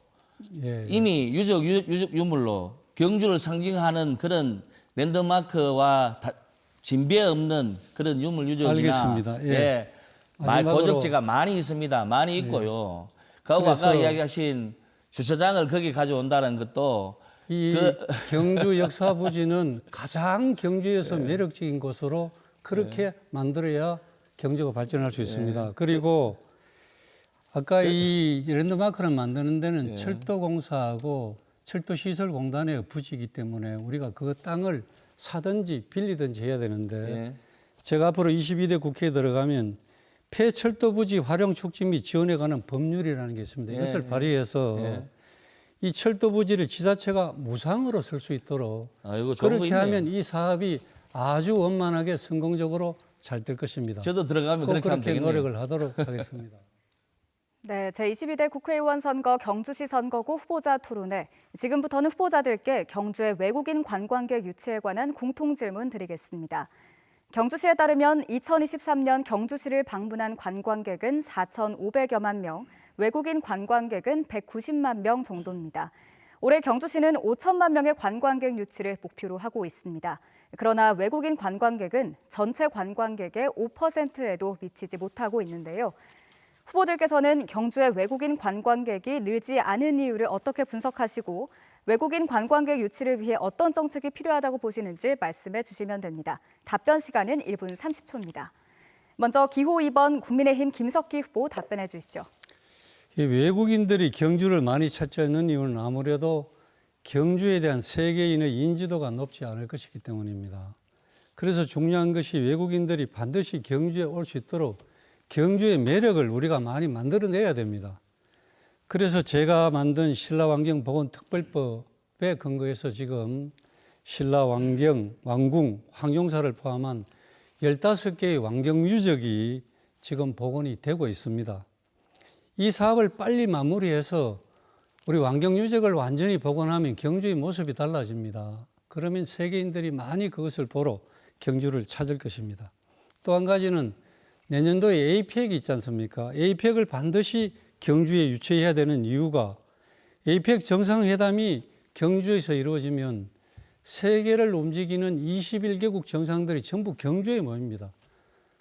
예. 이미 유적 유물로 경주를 상징하는 그런 랜드마크와 진배 없는 그런 유물 유적이나, 알겠습니다. 예. 고적지가 많이 있습니다. 많이 있고요. 그리고 아까 이야기하신 주차장을 거기 가져온다는 것도 이 경주 역사부지는 가장 경주에서 매력적인 곳으로 그렇게 만들어야 경주가 발전할 수 있습니다. 그리고 아까 이 랜드마크를 만드는 데는 철도공사하고 철도시설공단의 부지이기 때문에 우리가 그 땅을 사든지 빌리든지 해야 되는데, 제가 앞으로 22대 국회에 들어가면 폐철도부지 활용 촉진 및 지원에 관한 법률이라는 게 있습니다. 이것을 발의해서 이 철도부지를 지자체가 무상으로 쓸 수 있도록 그렇게 하면 이 사업이 아주 원만하게 성공적으로 잘 될 것입니다. 저도 들어가면 그렇게 하면 되겠네요. 노력을 하도록 하겠습니다. 네, 제22대 국회의원 선거 경주시 선거구 후보자 토론회. 지금부터는 후보자들께 경주의 외국인 관광객 유치에 관한 공통 질문 드리겠습니다. 경주시에 따르면 2023년 경주시를 방문한 관광객은 4,500여만 명, 외국인 관광객은 190만 명 정도입니다. 올해 경주시는 5천만 명의 관광객 유치를 목표로 하고 있습니다. 그러나 외국인 관광객은 전체 관광객의 5%에도 미치지 못하고 있는데요. 후보들께서는 경주의 외국인 관광객이 늘지 않은 이유를 어떻게 분석하시고 외국인 관광객 유치를 위해 어떤 정책이 필요하다고 보시는지 말씀해 주시면 됩니다. 답변 시간은 1분 30초입니다. 먼저 기호 2번 국민의힘 김석기 후보 답변해 주시죠. 외국인들이 경주를 많이 찾지 않는 이유는 아무래도 경주에 대한 세계인의 인지도가 높지 않을 것이기 때문입니다. 그래서 중요한 것이 외국인들이 반드시 경주에 올 수 있도록 경주의 매력을 우리가 많이 만들어내야 됩니다. 그래서 제가 만든 신라환경보건특별법에 근거해서 지금 신라환경, 왕궁, 황룡사를 포함한 15개의 환경유적이 지금 복원이 되고 있습니다. 이 사업을 빨리 마무리해서 우리 환경유적을 완전히 복원하면 경주의 모습이 달라집니다. 그러면 세계인들이 많이 그것을 보러 경주를 찾을 것입니다. 또 한 가지는 내년도에 APEC이 있지 않습니까? APEC을 반드시 경주에 유치해야 되는 이유가, APEC 정상회담이 경주에서 이루어지면 세계를 움직이는 21개국 정상들이 전부 경주에 모입니다.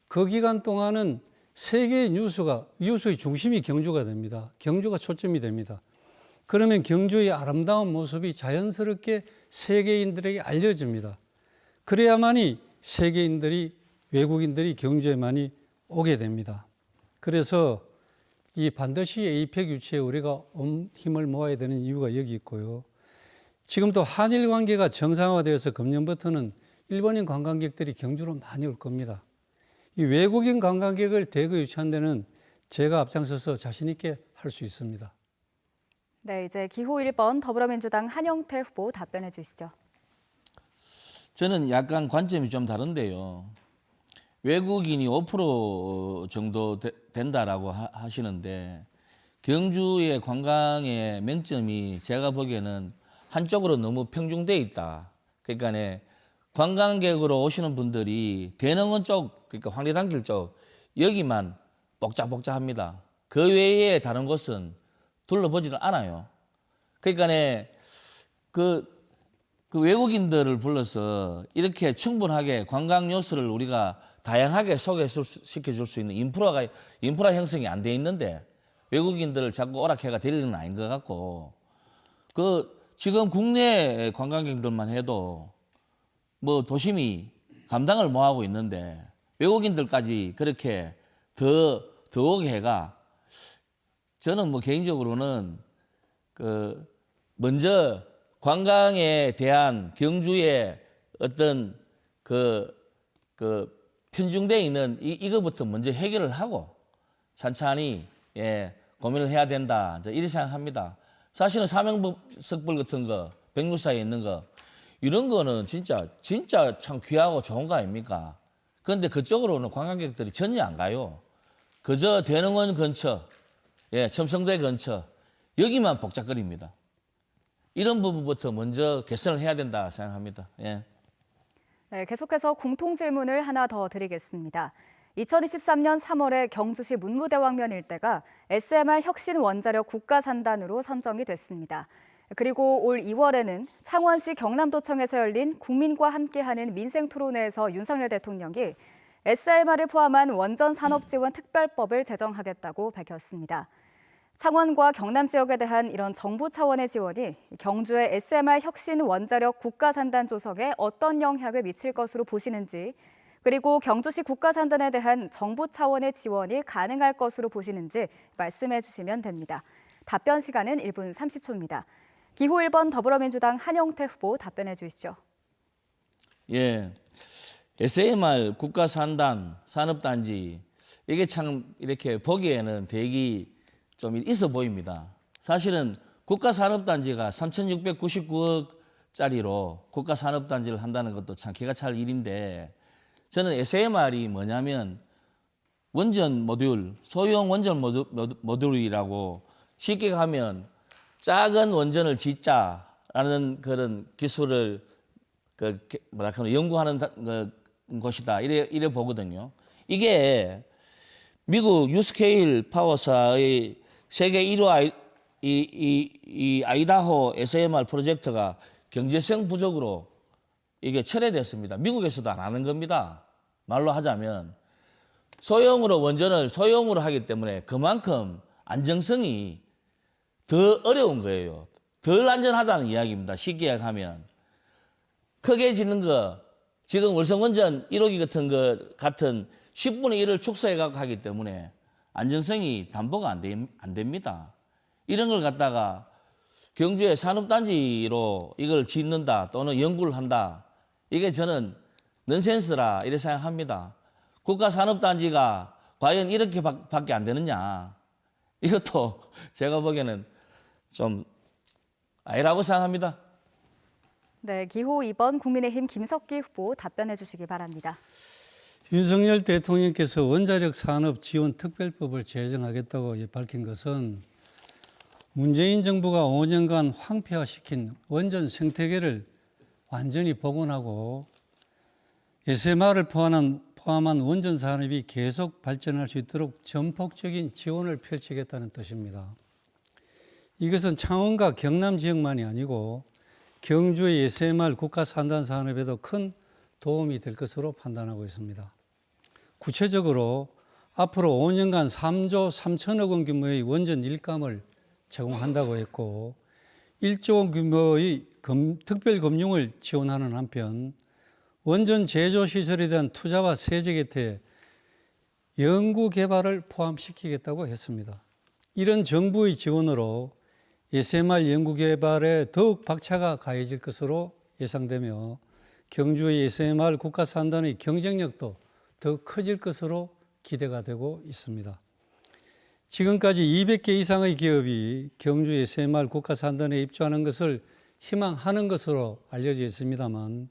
그 기간 동안은 세계의 뉴스의 중심이 경주가 됩니다. 경주가 초점이 됩니다. 그러면 경주의 아름다운 모습이 자연스럽게 세계인들에게 알려집니다. 그래야만이 세계인들이, 외국인들이 경주에 많이 오게 됩니다. 그래서 이 반드시 APEC 유치에 우리가 온 힘을 모아야 되는 이유가 여기 있고요. 지금도 한일 관계가 정상화되어서 금년부터는 일본인 관광객들이 경주로 많이 올 겁니다. 이 외국인 관광객을 대거 유치한 데는 제가 앞장서서 자신 있게 할 수 있습니다. 네, 이제 기호 1번 더불어민주당 한영태 후보 답변해 주시죠. 저는 약간 관점이 좀 다른데요. 외국인이 5% 정도 된다라고 하시는데 경주의 관광의 맹점이 제가 보기에는 한쪽으로 너무 편중돼 있다. 그러니까 관광객으로 오시는 분들이 대능원 쪽, 그러니까 황리단길 쪽 여기만 복잡복잡합니다. 그 외에 다른 곳은 둘러보지를 않아요. 그러니까 그 외국인들을 불러서 이렇게 충분하게 관광 요소를 우리가 다양하게 소개시켜줄 수 있는 인프라 형성이 안 돼 있는데 외국인들을 자꾸 오락해가 될 일은 아닌 것 같고 지금 국내 관광객들만 해도 뭐 도심이 감당을 못 하고 있는데 외국인들까지 그렇게 더 오게 해가 저는 뭐 개인적으로는 먼저 관광에 대한 경주의 어떤 편중되어 있는 이거부터 먼저 해결을 하고 찬찬히 고민을 해야 된다. 이렇게 생각합니다. 사실은 사명석불 같은 거, 백루사에 있는 거 이런 거는 진짜 참 귀하고 좋은 거 아닙니까? 그런데 그쪽으로는 관광객들이 전혀 안 가요. 그저 대능원 근처, 첨성대 근처 여기만 복잡거립니다. 이런 부분부터 먼저 개선을 해야 된다 생각합니다. 예. 네, 계속해서 공통 질문을 하나 더 드리겠습니다. 2023년 3월에 경주시 문무대왕면 일대가 SMR 혁신 원자력 국가산단으로 선정이 됐습니다. 그리고 올 2월에는 창원시 경남도청에서 열린 국민과 함께하는 민생토론회에서 윤석열 대통령이 SMR을 포함한 원전산업지원 특별법을 제정하겠다고 밝혔습니다. 창원과 경남 지역에 대한 이런 정부 차원의 지원이 경주의 SMR 혁신 원자력 국가산단 조성에 어떤 영향을 미칠 것으로 보시는지, 그리고 경주시 국가산단에 대한 정부 차원의 지원이 가능할 것으로 보시는지 말씀해 주시면 됩니다. 답변 시간은 1분 30초입니다. 기호 1번 더불어민주당 한영태 후보 답변해 주시죠. 예. SMR 국가산단 산업단지 이게 참 이렇게 보기에는 되게 좀 있어 보입니다. 사실은 국가산업단지가 3,699억짜리로 국가산업단지를 한다는 것도 참 기가 찰 일인데 저는 SMR이 뭐냐면 원전 모듈, 소형 원전 모듈이라고 쉽게 가면 작은 원전을 짓자라는 그런 기술을 연구하는 곳이다. 이래 보거든요. 이게 미국 유스케일 파워사의 세계 1호 아이다호 SMR 프로젝트가 경제성 부족으로 이게 철회됐습니다. 미국에서도 안 하는 겁니다. 말로 하자면 소형으로 원전을 소형으로 하기 때문에 그만큼 안정성이 더 어려운 거예요. 덜 안전하다는 이야기입니다. 쉽게 이야기하면 크게 짓는 거 지금 월성원전 1호기 같은 10분의 1을 축소해 갖고 하기 때문에 안정성이 담보가 안 됩니다. 이런 걸 갖다가 경주의 산업단지로 이걸 짓는다 또는 연구를 한다. 이게 저는 넌센스라 이렇게 생각합니다. 국가산업단지가 과연 이렇게밖에 안 되느냐. 이것도 제가 보기에는 좀 아니라고 생각합니다. 네, 기호 2번 국민의힘 김석기 후보 답변해 주시기 바랍니다. 윤석열 대통령께서 원자력 산업 지원 특별법을 제정하겠다고 밝힌 것은 문재인 정부가 5년간 황폐화시킨 원전 생태계를 완전히 복원하고 SMR을 포함한 원전 산업이 계속 발전할 수 있도록 전폭적인 지원을 펼치겠다는 뜻입니다. 이것은 창원과 경남 지역만이 아니고 경주의 SMR 국가산단 산업에도 큰 도움이 될 것으로 판단하고 있습니다. 구체적으로 앞으로 5년간 3조 3천억 원 규모의 원전 일감을 제공한다고 했고 1조 원 규모의 특별금융을 지원하는 한편 원전 제조 시설에 대한 투자와 세제 개태, 연구 개발을 포함시키겠다고 했습니다. 이런 정부의 지원으로 SMR 연구 개발에 더욱 박차가 가해질 것으로 예상되며 경주의 SMR 국가산단의 경쟁력도 더 커질 것으로 기대가 되고 있습니다. 지금까지 200개 이상의 기업이 경주의 새마을 국가산단에 입주하는 것을 희망하는 것으로 알려져 있습니다만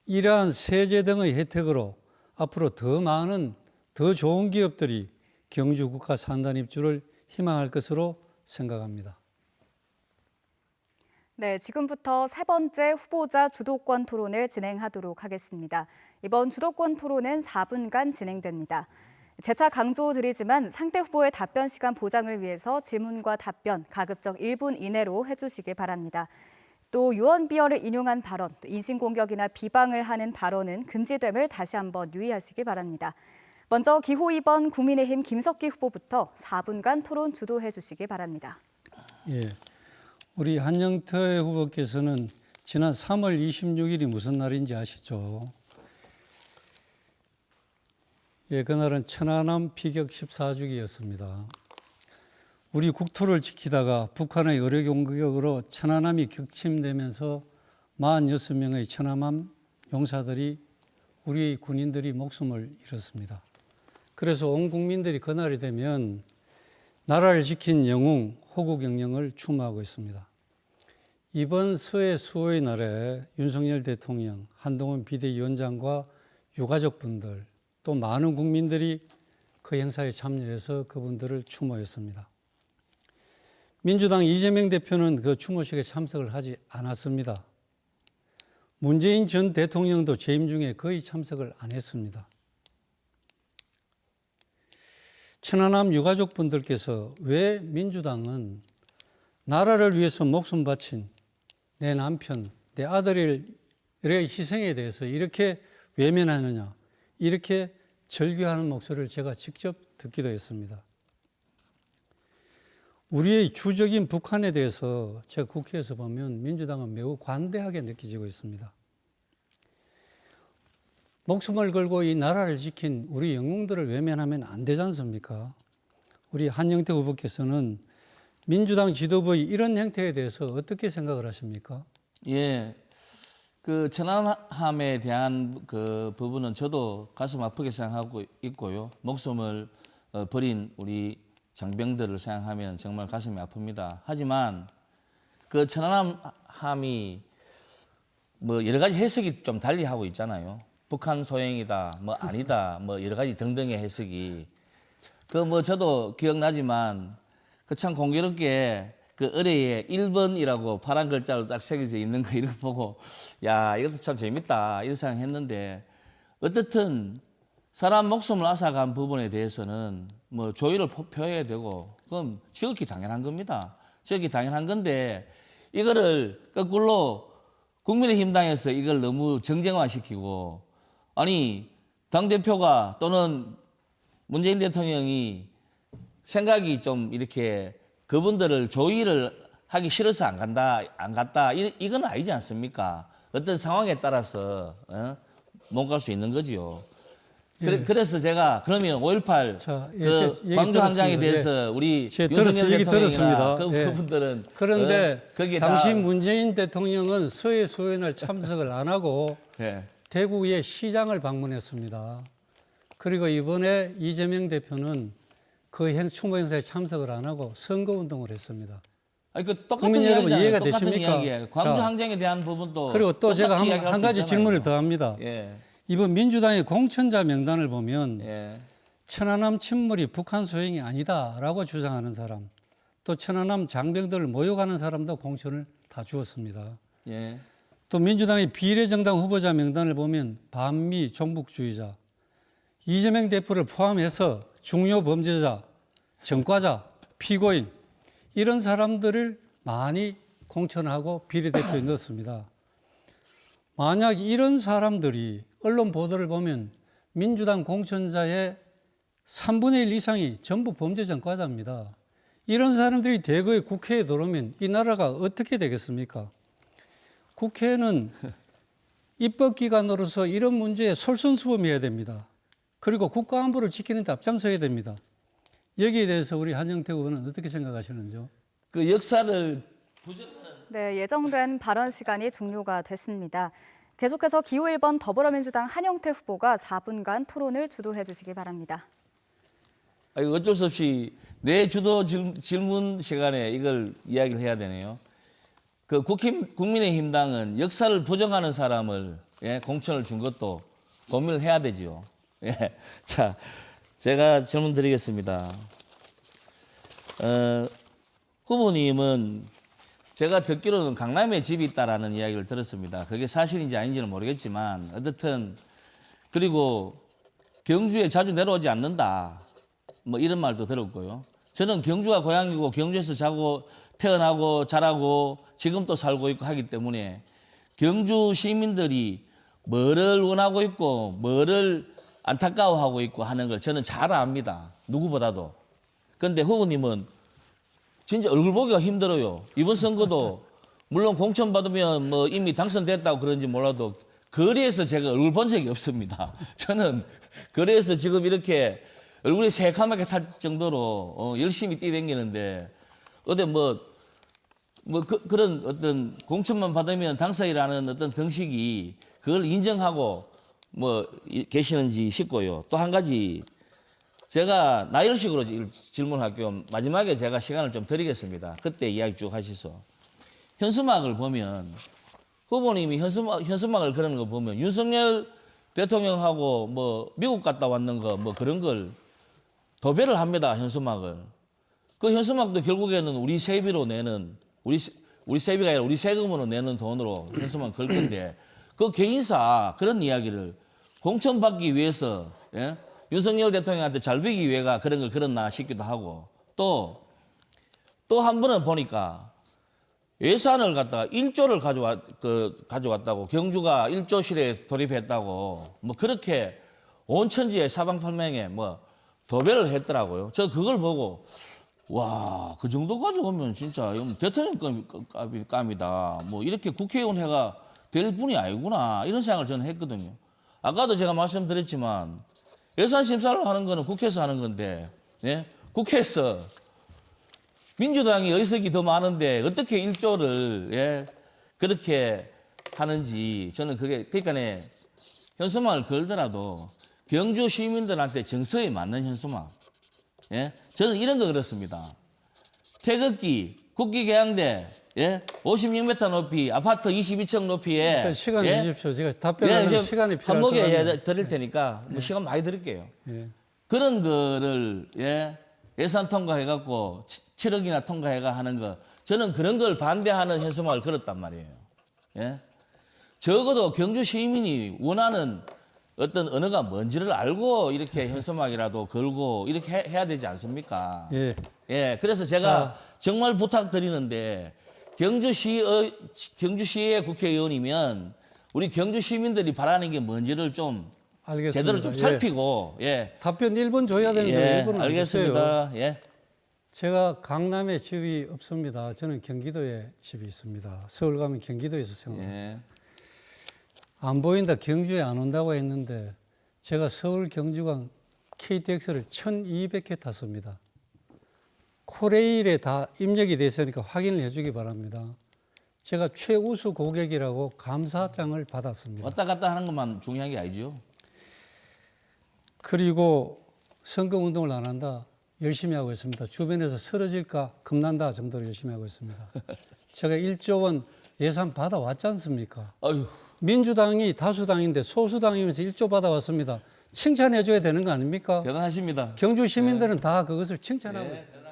이러한 세제 등의 혜택으로 앞으로 더 많은 더 좋은 기업들이 경주 국가산단 입주를 희망할 것으로 생각합니다. 네, 지금부터 세 번째 후보자 주도권 토론을 진행하도록 하겠습니다. 이번 주도권 토론은 4분간 진행됩니다. 재차 강조드리지만 상대 후보의 답변 시간 보장을 위해서 질문과 답변 가급적 1분 이내로 해주시기 바랍니다. 또 유언비어를 인용한 발언, 인신공격이나 비방을 하는 발언은 금지됨을 다시 한번 유의하시기 바랍니다. 먼저 기호 2번 국민의힘 김석기 후보부터 4분간 토론 주도해 주시기 바랍니다. 예, 우리 한영태 후보께서는 지난 3월 26일이 무슨 날인지 아시죠? 예, 그날은 천안함 피격 14주기였습니다. 우리 국토를 지키다가 북한의 의뢰 공격으로 천안함이 격침되면서 46명의 천안함 용사들이 우리 군인들이 목숨을 잃었습니다. 그래서 온 국민들이 그날이 되면 나라를 지킨 영웅 호국영령을 추모하고 있습니다. 이번 서해 수호의 날에 윤석열 대통령, 한동훈 비대위원장과 유가족분들 또 많은 국민들이 그 행사에 참여해서 그분들을 추모했습니다. 민주당 이재명 대표는 그 추모식에 참석을 하지 않았습니다. 문재인 전 대통령도 재임 중에 거의 참석을 안 했습니다. 천안함 유가족분들께서 왜 민주당은 나라를 위해서 목숨 바친 내 남편, 내 아들의 희생에 대해서 이렇게 외면하느냐, 이렇게 절규하는 목소리를 제가 직접 듣기도 했습니다. 우리의 주적인 북한에 대해서 제가 국회에서 보면 민주당은 매우 관대하게 느껴지고 있습니다. 목숨을 걸고 이 나라를 지킨 우리 영웅들을 외면하면 안 되지 않습니까? 우리 한영태 후보께서는 민주당 지도부의 이런 행태에 대해서 어떻게 생각을 하십니까? 예, 그 천안함에 대한 그 부분은 저도 가슴 아프게 생각하고 있고요. 목숨을 버린 우리 장병들을 생각하면 정말 가슴이 아픕니다. 하지만 그 천안함이 뭐 여러 가지 해석이 좀 달리 하고 있잖아요. 북한 소행이다, 뭐 아니다, 뭐 여러 가지 등등의 해석이. 그 뭐 저도 기억나지만 그 참 공교롭게 그 의뢰에 1번이라고 파란 글자로 딱 새겨져 있는 거 이렇게 보고 야 이것도 참 재밌다 이런 생각했는데 어떻든 사람 목숨을 앗아간 부분에 대해서는 뭐 조의를 표해야 되고 그럼 지극히 당연한 겁니다. 지극히 당연한 건데 이거를 거꾸로 국민의힘 당에서 이걸 너무 정쟁화시키고 아니 당대표가 또는 문재인 대통령이 생각이 좀 이렇게 그분들을 조의를 하기 싫어서 안 갔다 이건 아니지 않습니까? 어떤 상황에 따라서 못 갈 수 있는 거지요. 예. 그래서 제가 그러면 5.18 자, 그 광주 항장에 대해서 우리 윤석열 대통령이나 그분들은 그런데 거기에 당시 문재인 대통령은 서해 수호의 날 참석을 안 하고 예. 대구의 시장을 방문했습니다. 그리고 이번에 이재명 대표는 그 추모 행사에 참석을 안 하고 선거운동을 했습니다. 아니 그 똑같은 국민 여러분 이해가 똑같은 되십니까? 이야기예요. 광주 항쟁에 대한 부분도 그리고 또 제가 똑같이 한 가지 질문을 더 합니다. 예. 이번 민주당의 공천자 명단을 보면 예. 천안함 침몰이 북한 소행이 아니다라고 주장하는 사람, 또 천안함 장병들을 모욕하는 사람도 공천을 다 주었습니다. 예. 또 민주당의 비례정당 후보자 명단을 보면 반미 종북주의자, 이재명 대표를 포함해서 중요 범죄자, 전과자, 피고인 이런 사람들을 많이 공천하고 비례대표에 넣었습니다. 만약 이런 사람들이 언론 보도를 보면 민주당 공천자의 3분의 1 이상이 전부 범죄 전과자입니다. 이런 사람들이 대거에 국회에 들어오면 이 나라가 어떻게 되겠습니까? 국회는 입법기관으로서 이런 문제에 솔선수범해야 됩니다. 그리고 국가안보를 지키는 데 앞장서야 됩니다. 여기에 대해서 우리 한영태 의원은 어떻게 생각하시는지요? 그 역사를 네, 예정된 발언 시간이 종료가 됐습니다. 계속해서 기호 1번 더불어민주당 한영태 후보가 4분간 토론을 주도해 주시기 바랍니다. 아니, 어쩔 수 없이 내 주도 질문 시간에 이걸 이야기를 해야 되네요. 그 국민의힘당은 역사를 부정하는 사람을 공천을 준 것도 고민을 해야 되지요. 예. 자, 제가 질문 드리겠습니다. 후보님은 제가 듣기로는 강남에 집이 있다라는 이야기를 들었습니다. 그게 사실인지 아닌지는 모르겠지만 어쨌든 그리고 경주에 자주 내려오지 않는다. 뭐 이런 말도 들었고요. 저는 경주가 고향이고 경주에서 태어나고 자라고 지금 또 살고 있고 하기 때문에 경주 시민들이 뭐를 원하고 있고 뭐를 안타까워하고 있고 하는 걸 저는 잘 압니다. 누구보다도. 그런데 후보님은 진짜 얼굴 보기가 힘들어요. 이번 선거도 물론 공천 받으면 뭐 이미 당선됐다고 그런지 몰라도 거리에서 제가 얼굴 본 적이 없습니다. 저는 거리에서 지금 이렇게 얼굴이 새카맣게 탈 정도로 열심히 뛰댕기는데 어디 그런 어떤 공천만 받으면 당선이라는 어떤 등식이 그걸 인정하고 계시는지 싶고요. 또 한 가지 제가 나열식으로 질문할게요. 마지막에 제가 시간을 좀 드리겠습니다. 그때 이야기 쭉 하시소. 현수막을 보면 후보님이 현수막을 그리는 거 보면 윤석열 대통령하고 미국 갔다 왔는 거 그런 걸 도배를 합니다. 현수막을. 그 현수막도 결국에는 우리 세비로 내는 우리 세비가 아니라 우리 세금으로 내는 돈으로 현수막 걸 건데 그 개인사 그런 이야기를 공천받기 위해서 윤석열 대통령한테 잘 보이기 위해가 그런 걸 걸었나 싶기도 하고 또 한 번은 보니까 예산을 갖다가 1조를 가져왔다고 경주가 1조실에 돌입했다고 그렇게 온 천지에 사방팔명에 도배를 했더라고요. 저 그걸 보고 와, 그 정도 가져오면 진짜 대통령감이다. 이렇게 국회의원 회가 될 분이 아니구나. 이런 생각을 저는 했거든요. 아까도 제가 말씀드렸지만 예산 심사를 하는 거는 국회에서 하는 건데, 국회에서 민주당이 의석이 더 많은데 어떻게 1조를 그렇게 하는지 저는 그러니까 현수막을 걸더라도 경주 시민들한테 정서에 맞는 현수막. 저는 이런 거 그렇습니다. 태극기, 국기계양대, 56m 높이, 아파트 22층 높이에. 일단 시간 주십시오. 제가 답변하는 시간이 필요할 것 같아요. 한목에 드릴 테니까 시간 많이 드릴게요. 그런 거를 예산 통과해갖고 7억이나 통과해가 하는 거 저는 그런 걸 반대하는 현수막을 걸었단 말이에요. 적어도 경주 시민이 원하는 어떤 언어가 뭔지를 알고 이렇게 현수막이라도 걸고 이렇게 해야 되지 않습니까? 그래서 제가 정말 부탁드리는데 경주시의 국회의원이면 우리 경주 시민들이 바라는 게 뭔지를 좀 알겠습니다. 제대로 좀 살피고 답변 1분 줘야 되는데 1분은 알겠습니다. 제가 강남에 집이 없습니다. 저는 경기도에 집이 있습니다. 서울 가면 경기도에서 생활합니다. 안 보인다, 경주에 안 온다고 했는데 제가 서울 경주간 KTX를 1200회 탔습니다. 코레일에 다 입력이 돼 있으니까 확인을 해주기 바랍니다. 제가 최우수 고객이라고 감사장을 받았습니다. 왔다 갔다 하는 것만 중요한 게 아니죠. 그리고 선거운동을 안 한다, 열심히 하고 있습니다. 주변에서 쓰러질까 겁난다 정도로 열심히 하고 있습니다. 제가 1조 원 예산 받아왔지 않습니까? 아유. 민주당이 다수당인데 소수당이면서 1조 받아왔습니다. 칭찬해줘야 되는 거 아닙니까? 대단하십니다. 경주 시민들은 다 그것을 칭찬하고 있습니다.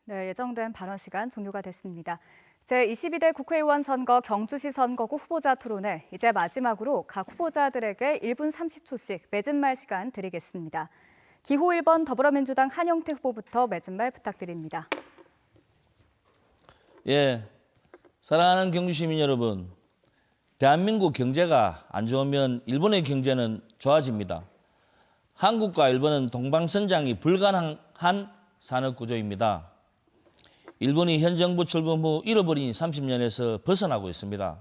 네, 예정된 발언 시간 종료가 됐습니다. 제22대 국회의원 선거 경주시 선거구 후보자 토론회, 이제 마지막으로 각 후보자들에게 1분 30초씩 맺은말 시간 드리겠습니다. 기호 1번 더불어민주당 한영태 후보부터 맺은말 부탁드립니다. 사랑하는 경주 시민 여러분, 대한민국 경제가 안 좋으면 일본의 경제는 좋아집니다. 한국과 일본은 동방선장이 불가능한 산업구조입니다. 일본이 현 정부 출범 후 잃어버린 30년에서 벗어나고 있습니다.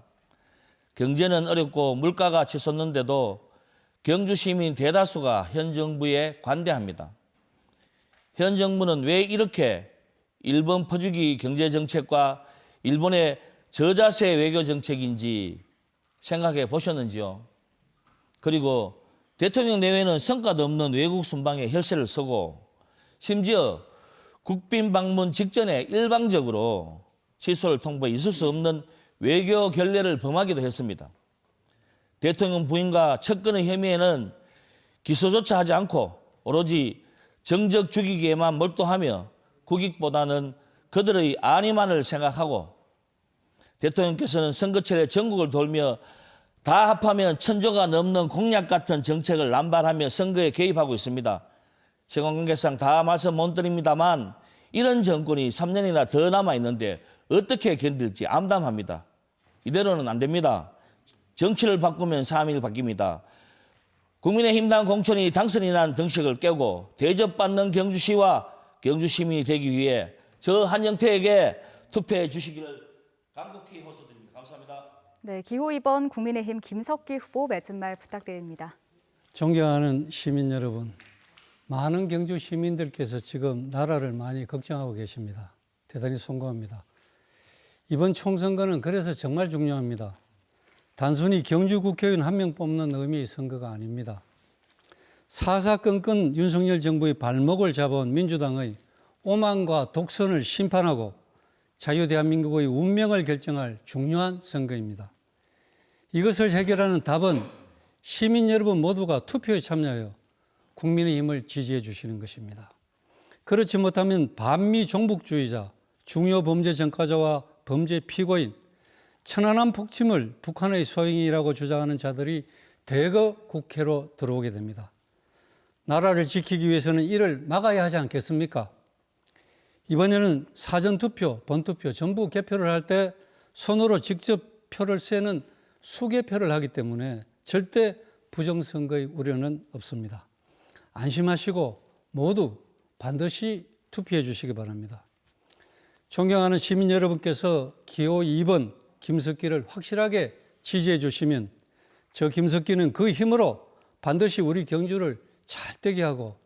경제는 어렵고 물가가 치솟는데도 경주 시민 대다수가 현 정부에 관대합니다. 현 정부는 왜 이렇게 일본 퍼주기 경제정책과 일본의 저자세 외교 정책인지 생각해 보셨는지요? 그리고 대통령 내외는 성과도 없는 외국 순방에 혈세를 쓰고 심지어 국빈 방문 직전에 일방적으로 취소를 통보해 있을 수 없는 외교 결례를 범하기도 했습니다. 대통령 부인과 척근의 혐의에는 기소조차 하지 않고 오로지 정적 죽이기에만 몰두하며 국익보다는 그들의 안위만을 생각하고 대통령께서는 선거철에 전국을 돌며 다 합하면 1000조가 넘는 공약 같은 정책을 남발하며 선거에 개입하고 있습니다. 시간 관계상 다 말씀 못 드립니다만 이런 정권이 3년이나 더 남아있는데 어떻게 견딜지 암담합니다. 이대로는 안 됩니다. 정치를 바꾸면 3일 바뀝니다. 국민의힘 당 공천이 당선이 난 등식을 깨고 대접받는 경주시와 경주시민이 되기 위해 저 한영태에게 투표해 주시기를 간곡히 호소드립니다. 감사합니다. 네, 기호 2번 국민의힘 김석기 후보 맺은 말 부탁드립니다. 존경하는 시민 여러분, 많은 경주 시민들께서 지금 나라를 많이 걱정하고 계십니다. 대단히 송구합니다. 이번 총선거는 그래서 정말 중요합니다. 단순히 경주 국회의원 한 명 뽑는 의미의 선거가 아닙니다. 사사건건 윤석열 정부의 발목을 잡아온 민주당의 오만과 독선을 심판하고 자유대한민국의 운명을 결정할 중요한 선거입니다. 이것을 해결하는 답은 시민 여러분 모두가 투표에 참여하여 국민의힘을 지지해 주시는 것입니다. 그렇지 못하면 반미 종북주의자, 중요 범죄 전과자와 범죄 피고인, 천안함 폭침을 북한의 소행이라고 주장하는 자들이 대거 국회로 들어오게 됩니다. 나라를 지키기 위해서는 이를 막아야 하지 않겠습니까? 이번에는 사전투표, 본투표 전부 개표를 할 때 손으로 직접 표를 세는 수개표를 하기 때문에 절대 부정선거의 우려는 없습니다. 안심하시고 모두 반드시 투표해 주시기 바랍니다. 존경하는 시민 여러분께서 기호 2번 김석기를 확실하게 지지해 주시면 저 김석기는 그 힘으로 반드시 우리 경주를 잘 되게 하고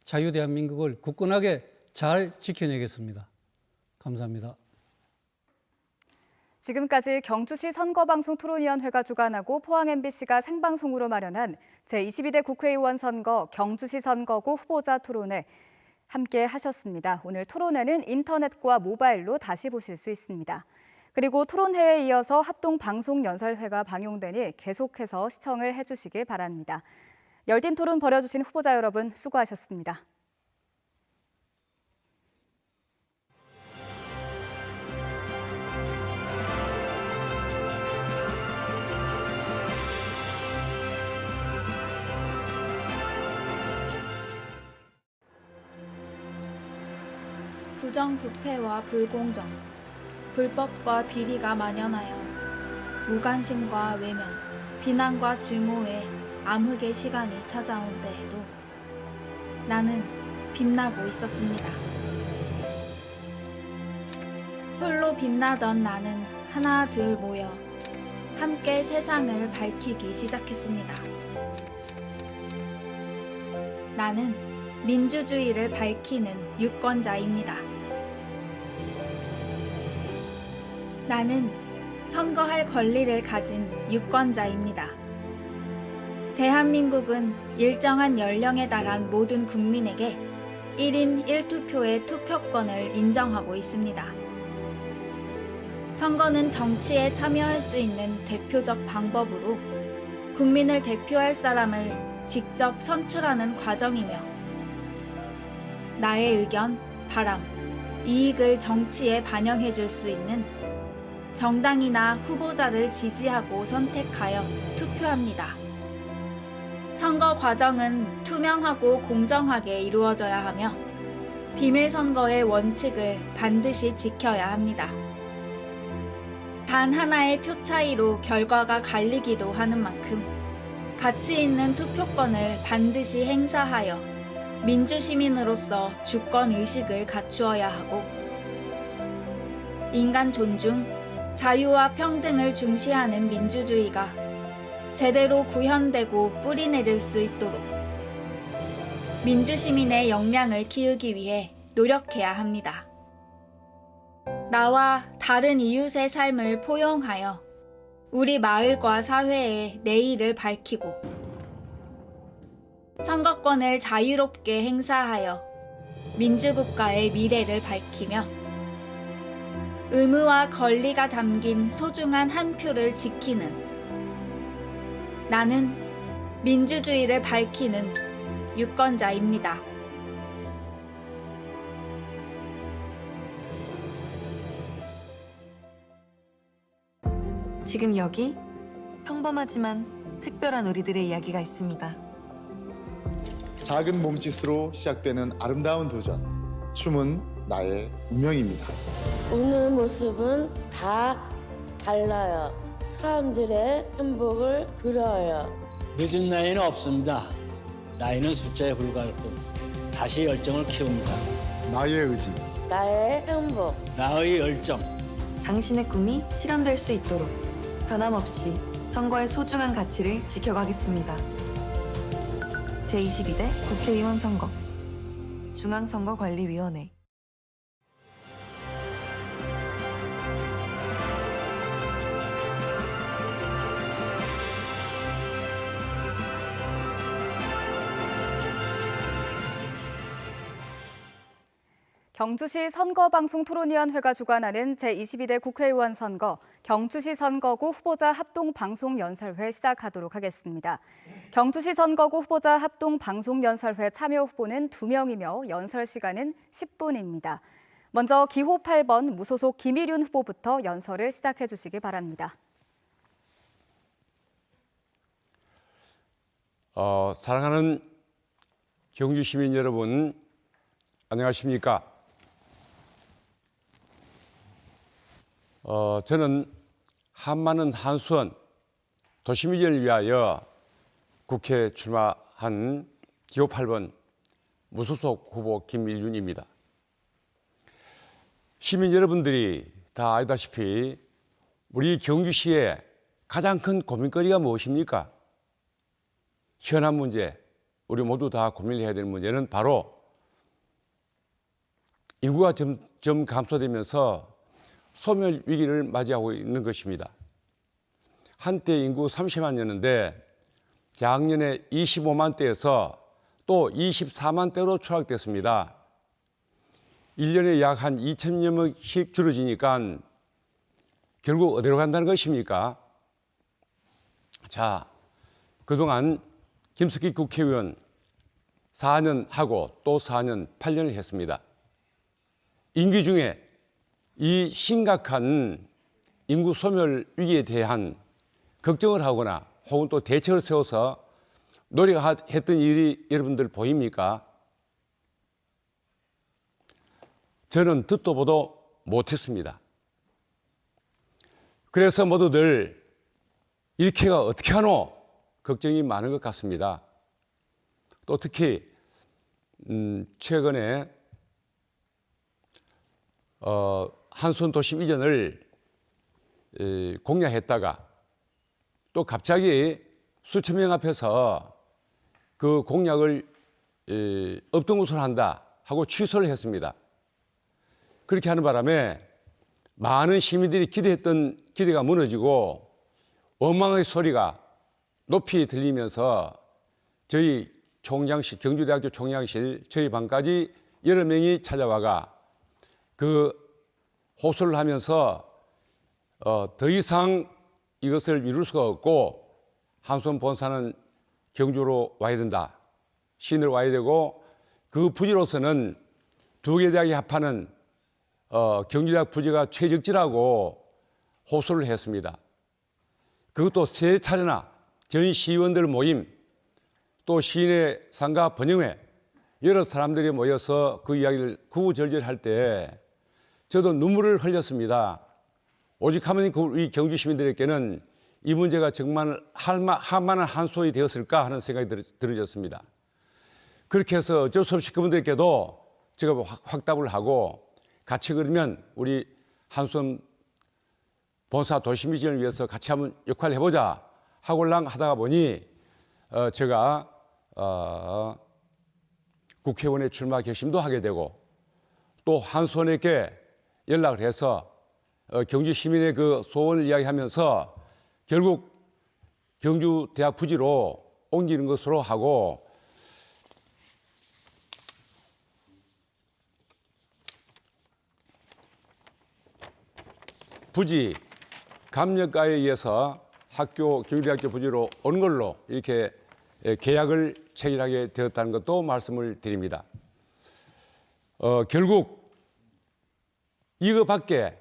자유대한민국을 굳건하게 잘 지켜내겠습니다. 감사합니다. 지금까지 경주시 선거방송 토론위원회가 주관하고 포항 MBC가 생방송으로 마련한 제22대 국회의원 선거 경주시 선거구 후보자 토론회 함께 하셨습니다. 오늘 토론회는 인터넷과 모바일로 다시 보실 수 있습니다. 그리고 토론회에 이어서 합동방송연설회가 방영되니 계속해서 시청을 해주시길 바랍니다. 열띤 토론 벌여주신 후보자 여러분 수고하셨습니다. 부정부패와 불공정, 불법과 비리가 만연하여 무관심과 외면, 비난과 증오에 암흑의 시간이 찾아온 때에도 나는 빛나고 있었습니다. 홀로 빛나던 나는 하나 둘 모여 함께 세상을 밝히기 시작했습니다. 나는 민주주의를 밝히는 유권자입니다. 나는 선거할 권리를 가진 유권자입니다. 대한민국은 일정한 연령에 달한 모든 국민에게 1인 1투표의 투표권을 인정하고 있습니다. 선거는 정치에 참여할 수 있는 대표적 방법으로 국민을 대표할 사람을 직접 선출하는 과정이며 나의 의견, 바람, 이익을 정치에 반영해 줄 수 있는 정당이나 후보자를 지지하고 선택하여 투표합니다. 선거 과정은 투명하고 공정하게 이루어져야 하며 비밀 선거의 원칙을 반드시 지켜야 합니다. 단 하나의 표 차이로 결과가 갈리기도 하는 만큼 가치 있는 투표권을 반드시 행사하여 민주시민으로서 주권의식을 갖추어야 하고 인간 존중, 자유와 평등을 중시하는 민주주의가 제대로 구현되고 뿌리내릴 수 있도록 민주시민의 역량을 키우기 위해 노력해야 합니다. 나와 다른 이웃의 삶을 포용하여 우리 마을과 사회의 내일을 밝히고 선거권을 자유롭게 행사하여 민주국가의 미래를 밝히며 의무와 권리가 담긴 소중한 한 표를 지키는 나는 민주주의를 밝히는 유권자입니다. 지금 여기 평범하지만 특별한 우리들의 이야기가 있습니다. 작은 몸짓으로 시작되는 아름다운 도전. 춤은 나의 운명입니다. 오늘 모습은 다 달라요. 사람들의 행복을 그려요. 늦은 나이는 없습니다. 나이는 숫자에 불과할 뿐 다시 열정을 키웁니다. 나의 의지. 나의 행복. 나의 열정. 당신의 꿈이 실현될 수 있도록 변함없이 선거의 소중한 가치를 지켜가겠습니다. 제22대 국회의원 선거 중앙선거관리위원회. 경주시 선거방송토론위원회가 주관하는 제22대 국회의원 선거 경주시 선거구 후보자 합동방송연설회 시작하도록 하겠습니다. 경주시 선거구 후보자 합동방송연설회 참여 후보는 2명이며 연설 시간은 10분입니다. 먼저 기호 8번 무소속 김일윤 후보부터 연설을 시작해 주시기 바랍니다. 사랑하는 경주 시민 여러분, 안녕하십니까? 저는 한마는 한수원 도시미전을 위하여 국회에 출마한 기호 8번 무소속 후보 김일윤입니다. 시민 여러분들이 다 알다시피 우리 경주시의 가장 큰 고민거리가 무엇입니까? 현안 문제, 우리 모두 다 고민해야 될 문제는 바로 인구가 점점 감소되면서 소멸 위기를 맞이하고 있는 것입니다. 한때 인구 30만이었는데 작년에 25만 대에서 또 24만 대로 추락됐습니다. 1년에 약 한 2천여 명씩 줄어지니까 결국 어디로 간다는 것입니까? 자, 그동안 김석기 국회의원 4년 하고 또 4년, 8년을 했습니다. 임기 중에 이 심각한 인구 소멸 위기에 대한 걱정을 하거나 혹은 또 대책을 세워서 노력했던 일이 여러분들 보입니까? 저는 듣도 보도 못했습니다. 그래서 모두들 이렇게가 어떻게 하노? 걱정이 많은 것 같습니다. 또 특히 최근에 한수원 도심 이전을 공약했다가 또 갑자기 수천 명 앞에서 그 공약을 없던 것으로 한다 하고 취소를 했습니다. 그렇게 하는 바람에 많은 시민들이 기대했던 기대가 무너지고 원망의 소리가 높이 들리면서 저희 총장실, 경주대학교 총장실 저희 방까지 여러 명이 찾아와가 그 호소를 하면서 더 이상 이것을 미룰 수가 없고 한수원 본사는 경주로 와야 된다. 시내로 와야 되고 그 부지로서는 두 개 대학이 합하는 경주대학 부지가 최적지라고 호소를 했습니다. 그것도 세 차례나 전 시의원들 모임 또 시내 상가 번영회 여러 사람들이 모여서 그 이야기를 구구절절할 때 저도 눈물을 흘렸습니다. 오직 하면 우리 경주 시민들에게는 이 문제가 정말 한만한 한소이 되었을까 하는 생각이 들어졌습니다. 그렇게 해서 어쩔 수 없이 그분들께도 제가 확답을 하고 같이 그러면 우리 한수원 본사 도시미진을 위해서 같이 한번 역할을 해보자 하고랑 하다가 보니 제가 국회의원에 출마 결심도 하게 되고 또 한수원에게 연락을 해서 경주 시민의 그 소원을 이야기하면서 결국 경주 대학 부지로 옮기는 것으로 하고 부지 감력가에 의해서 경주대학교 부지로 온 걸로 이렇게 계약을 체결하게 되었다는 것도 말씀을 드립니다. 결국 이거밖에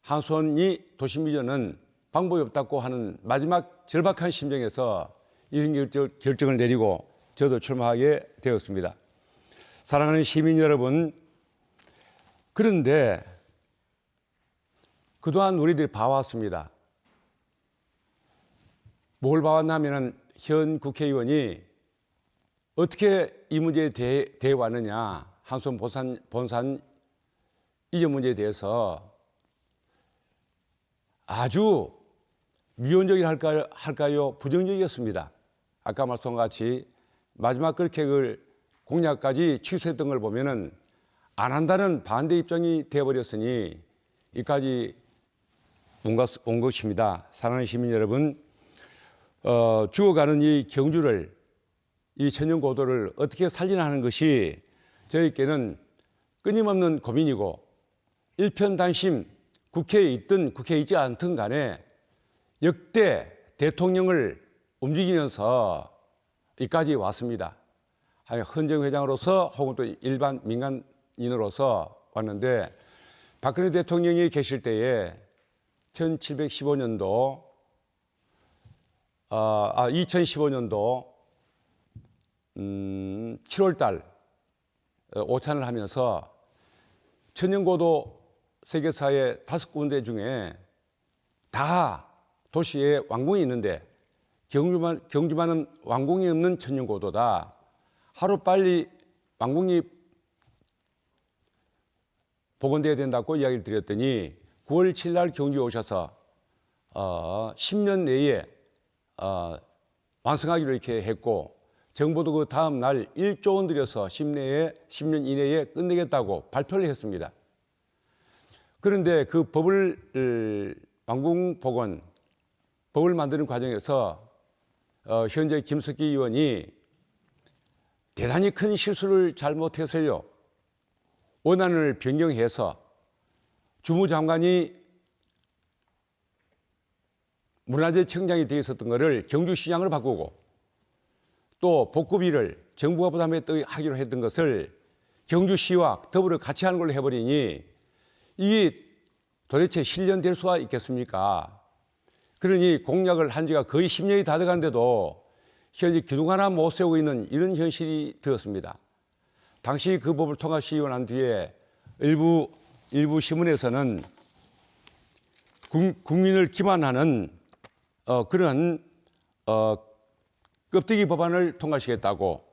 한손이 도심비전은 방법이 없다고 하는 마지막 절박한 심정에서 이런 결정을 내리고 저도 출마하게 되었습니다. 사랑하는 시민 여러분, 그런데 그동안 우리들이 봐왔습니다. 뭘 봐왔냐면 현 국회의원이 어떻게 이 문제에 대해 왔느냐, 한손 본산 이전 문제에 대해서 아주 미온적이랄까요, 부정적이었습니다. 아까 말씀한 같이 마지막 그렇게 그 공약까지 취소했던 걸 보면은 안 한다는 반대 입장이 되어버렸으니 이까지 온 것입니다. 사랑하는 시민 여러분, 죽어가는 이 경주를, 이 천연고도를 어떻게 살리나 하는 것이 저희께는 끊임없는 고민이고, 일편단심 국회에 있든 국회에 있지 않든 간에 역대 대통령을 움직이면서 이까지 왔습니다. 헌정 회장으로서 혹은 또 일반 민간인으로서 왔는데, 박근혜 대통령이 계실 때에 2015년도 7월 달 오찬을 하면서 천연고도 세계사의 5군데 중에 다 도시에 왕궁이 있는데 경주만은 왕궁이 없는 천연고도다. 하루빨리 왕궁이 복원돼야 된다고 이야기를 드렸더니 9월 7일 날 경주에 오셔서 10년 내에 완성하기로 이렇게 했고, 정부도 그 다음 날 1조 원 들여서 10년 이내에 끝내겠다고 발표를 했습니다. 그런데 그 왕궁 복원, 법을 만드는 과정에서 현재 김석기 의원이 대단히 큰 실수를 잘못해서요, 원안을 변경해서 주무장관이 문화재청장이 되어 있었던 것을 경주시장으로 바꾸고, 또 복구비를 정부가 부담하기로 했던 것을 경주시와 더불어 같이 하는 걸로 해버리니 이게 도대체 실현될 수가 있겠습니까? 그러니 공약을 한 지가 거의 10년이 다 돼간데도 현재 기둥 하나 못 세우고 있는 이런 현실이 되었습니다. 당시 그 법을 통과 시행한 뒤에 일부 신문에서는 국민을 기만하는 그런 껍데기 법안을 통과시켰다고,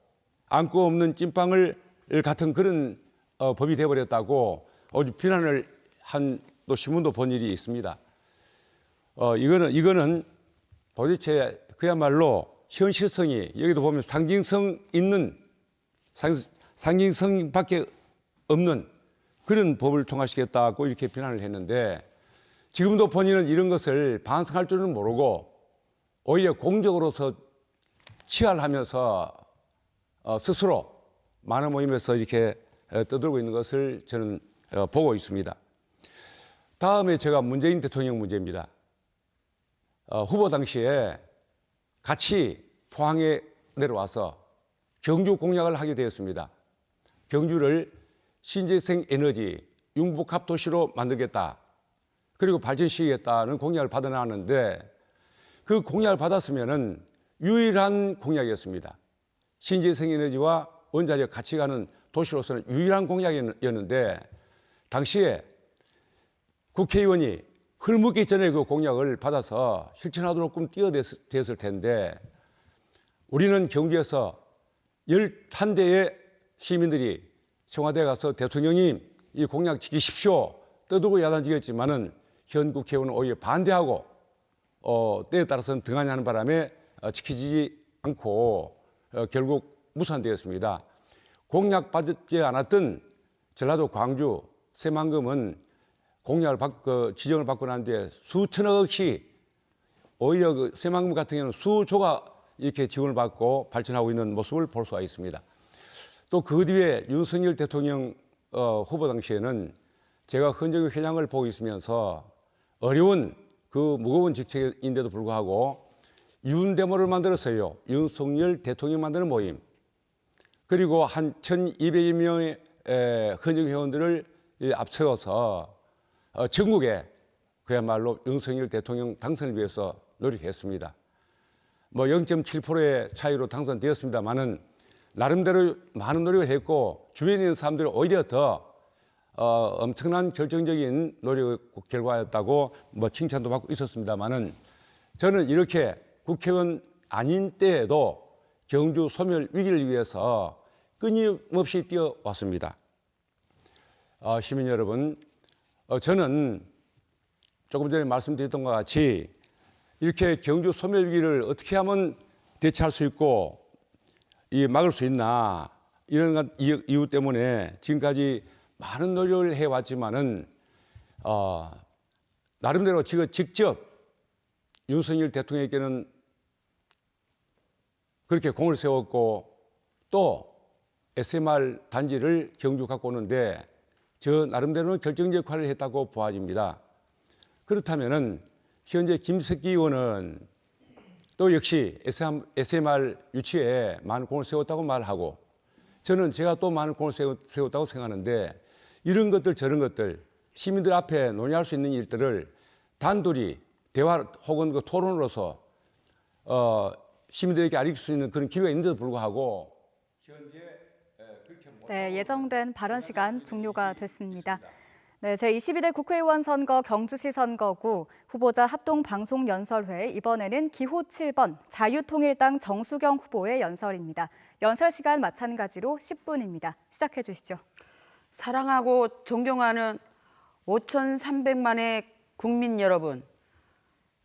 안고 없는 찐빵을 같은 그런 법이 되어버렸다고 어제 비난을 한 또 신문도 본 일이 있습니다. 이거는 도대체 그야말로 현실성이, 여기도 보면 상징성밖에 없는 그런 법을 통과시켰다고 이렇게 비난을 했는데, 지금도 본인은 이런 것을 반성할 줄은 모르고 오히려 공적으로서 치할하면서 스스로 많은 모임에서 이렇게 떠들고 있는 것을 저는 보고 있습니다. 다음에 제가 문재인 대통령 문제입니다. 후보 당시에 같이 포항에 내려와서 경주 공약을 하게 되었습니다. 경주를 신재생 에너지 융복합 도시로 만들겠다, 그리고 발전시키겠다는 공약을 받아나왔는데, 그 공약을 받았으면은 유일한 공약이었습니다. 신재생 에너지와 원자력 같이 가는 도시로서는 유일한 공약이었는데, 당시에 국회의원이 흘묻기 전에 그 공약을 받아서 실천하도록 뛰어댔을 텐데, 우리는 경주에서 11대의 시민들이 청와대에 가서 대통령님 이 공약 지키십시오 떠들고 야단지겠지만은 현 국회의원은 오히려 반대하고 때에 따라서는 등한히 하는 바람에 지키지 않고 결국 무산되었습니다. 공약 받지 않았던 전라도 광주 새만금은 공약을 지정을 받고 난 뒤에 수천억씩, 오히려 그 새만금 같은 경우는 수조가 이렇게 지원을 받고 발전하고 있는 모습을 볼 수가 있습니다. 또 그 뒤에 윤석열 대통령 후보 당시에는 제가 헌정회 회장을 보고 있으면서 어려운 그 무거운 직책인데도 불구하고 윤대모를 만들었어요. 윤석열 대통령 만드는 모임. 그리고 한 1,200여 명의 헌정 회원들을 앞세워서 전국에 그야말로 윤석열 대통령 당선을 위해서 노력했습니다. 뭐 0.7%의 차이로 당선되었습니다만은 나름대로 많은 노력을 했고 주변에 있는 사람들이 오히려 더 엄청난 결정적인 노력 결과였다고 뭐 칭찬도 받고 있었습니다만은 저는 이렇게 국회의원 아닌 때에도 경주 소멸 위기를 위해서 끊임없이 뛰어왔습니다. 시민 여러분, 저는 조금 전에 말씀드렸던 것 같이 이렇게 경주 소멸 위기를 어떻게 하면 대처할 수 있고 막을 수 있나 이런 이유 때문에 지금까지 많은 노력을 해왔지만은 나름대로 지금 직접 윤석열 대통령에게는 그렇게 공을 세웠고 또 SMR 단지를 경주 갖고 오는데 저 나름대로는 결정적 역할을 했다고 보아집니다. 그렇다면은 현재 김석기 의원은 또 역시 SMR 유치에 많은 공을 세웠다고 말하고 저는 제가 또 많은 공을 세웠다고 생각하는데 이런 것들 저런 것들 시민들 앞에 논의할 수 있는 일들을 단둘이 대화 혹은 그 토론으로서 시민들에게 알릴 수 있는 그런 기회가 있는데도 불구하고 현재 그렇게 네, 예정된 발언 시간 종료가 됐습니다. 네, 제22대 국회의원 선거 경주시 선거구 후보자 합동방송연설회 이번에는 기호 7번 자유통일당 정수경 후보의 연설입니다. 연설 시간 마찬가지로 10분입니다. 시작해 주시죠. 사랑하고 존경하는 5,300만의 국민 여러분,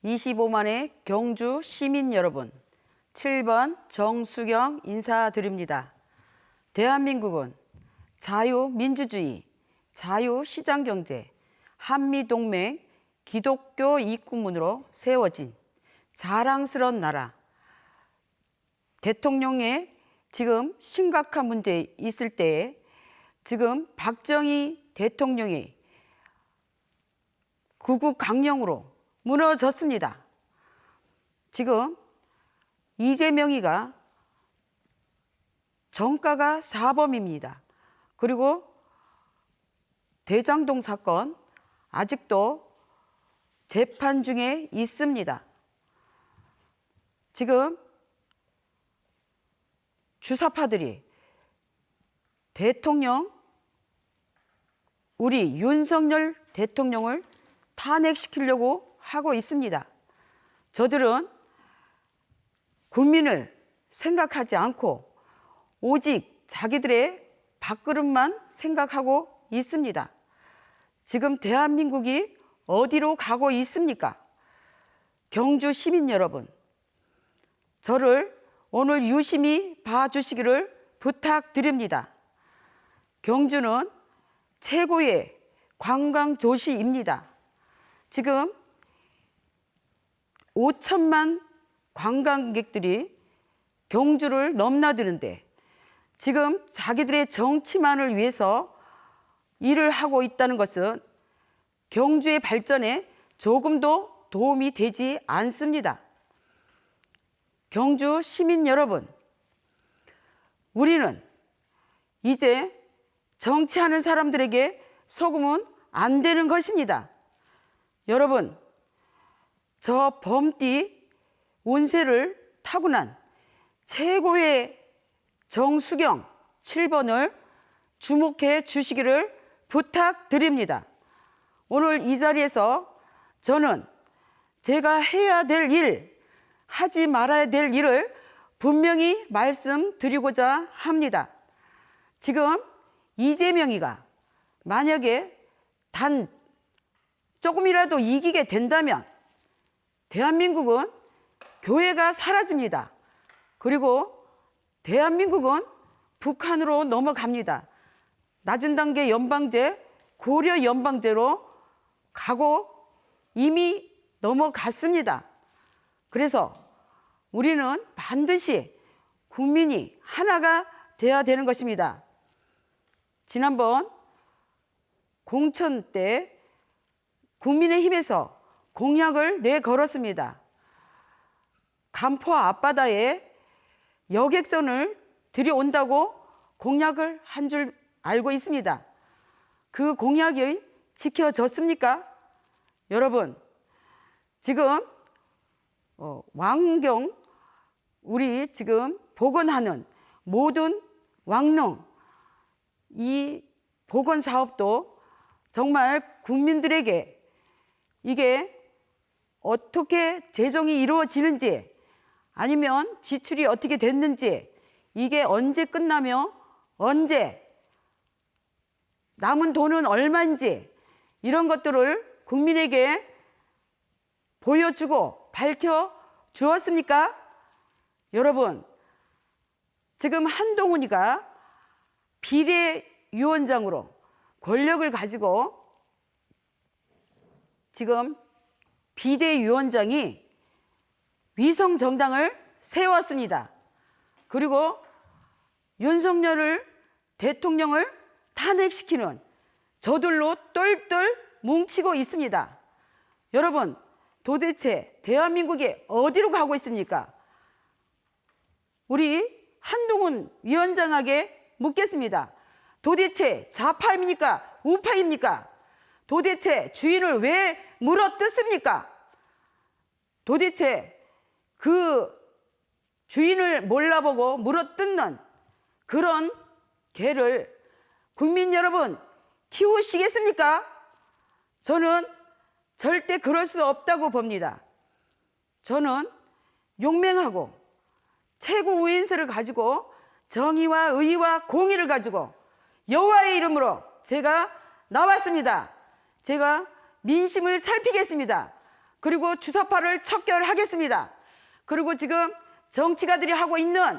25만의 경주 시민 여러분, 7번 정수경 인사드립니다. 대한민국은 자유민주주의, 자유시장경제, 한미동맹, 기독교 입국문으로 세워진 자랑스러운 나라. 대통령의 지금 심각한 문제 있을 때에 지금 박정희 대통령이 구국 강령으로 무너졌습니다. 지금 이재명이가 정가가 사범입니다. 그리고 대장동 사건 아직도 재판 중에 있습니다. 지금 주사파들이 대통령, 우리 윤석열 대통령을 탄핵시키려고 하고 있습니다. 저들은 국민을 생각하지 않고 오직 자기들의 밥그릇만 생각하고 있습니다. 지금 대한민국이 어디로 가고 있습니까? 경주 시민 여러분, 저를 오늘 유심히 봐주시기를 부탁드립니다. 경주는 최고의 관광도시입니다. 지금 5천만 관광객들이 경주를 넘나드는데 지금 자기들의 정치만을 위해서 일을 하고 있다는 것은 경주의 발전에 조금도 도움이 되지 않습니다. 경주 시민 여러분, 우리는 이제 정치하는 사람들에게 속으면 안 되는 것입니다. 여러분, 저 범띠 운세를 타고난 최고의 정수경 7번을 주목해 주시기를 부탁드립니다. 오늘 이 자리에서 저는 제가 해야 될 일, 하지 말아야 될 일을 분명히 말씀드리고자 합니다. 지금 이재명이가 만약에 단 조금이라도 이기게 된다면 대한민국은 교회가 사라집니다. 그리고 대한민국은 북한으로 넘어갑니다. 낮은 단계 연방제, 고려 연방제로 가고 이미 넘어갔습니다. 그래서 우리는 반드시 국민이 하나가 되어야 되는 것입니다. 지난번 공천 때 국민의힘에서 공약을 내걸었습니다. 간포 앞바다에 여객선을 들여온다고 공약을 한 줄 알고 있습니다. 그 공약이 지켜졌습니까? 여러분, 지금 왕경 우리 지금 복원하는 모든 왕릉 이 복원 사업도 정말 국민들에게 이게 어떻게 재정이 이루어지는지 아니면 지출이 어떻게 됐는지 이게 언제 끝나며 언제 남은 돈은 얼마인지 이런 것들을 국민에게 보여주고 밝혀주었습니까? 여러분, 지금 한동훈이가 비례위원장으로 권력을 가지고 지금 비대위원장이 위성정당을 세웠습니다. 그리고 윤석열을 대통령을 탄핵시키는 저들로 똘똘 뭉치고 있습니다. 여러분, 도대체 대한민국이 어디로 가고 있습니까? 우리 한동훈 위원장에게 묻겠습니다. 도대체 좌파입니까? 우파입니까? 도대체 주인을 왜 물어뜯습니까? 도대체 그 주인을 몰라보고 물어뜯는 그런 개를 국민 여러분 키우시겠습니까? 저는 절대 그럴 수 없다고 봅니다. 저는 용맹하고 최고 우인서를 가지고 정의와 의와 공의를 가지고 여호와의 이름으로 제가 나왔습니다. 제가 민심을 살피겠습니다. 그리고 주사파를 척결하겠습니다. 그리고 지금 정치가들이 하고 있는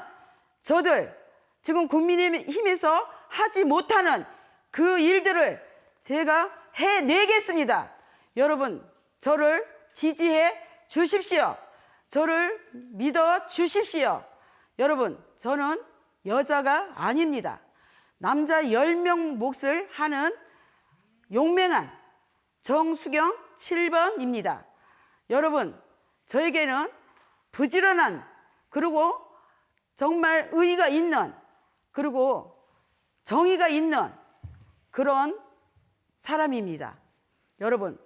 저들 지금 국민의힘에서 하지 못하는 그 일들을 제가 해내겠습니다. 여러분, 저를 지지해 주십시오. 저를 믿어 주십시오. 여러분, 저는 여자가 아닙니다. 남자 10명 몫을 하는 용맹한 정수경 7번입니다. 여러분, 저에게는 부지런한 그리고 정말 의의가 있는 그리고 정의가 있는 그런 사람입니다. 여러분,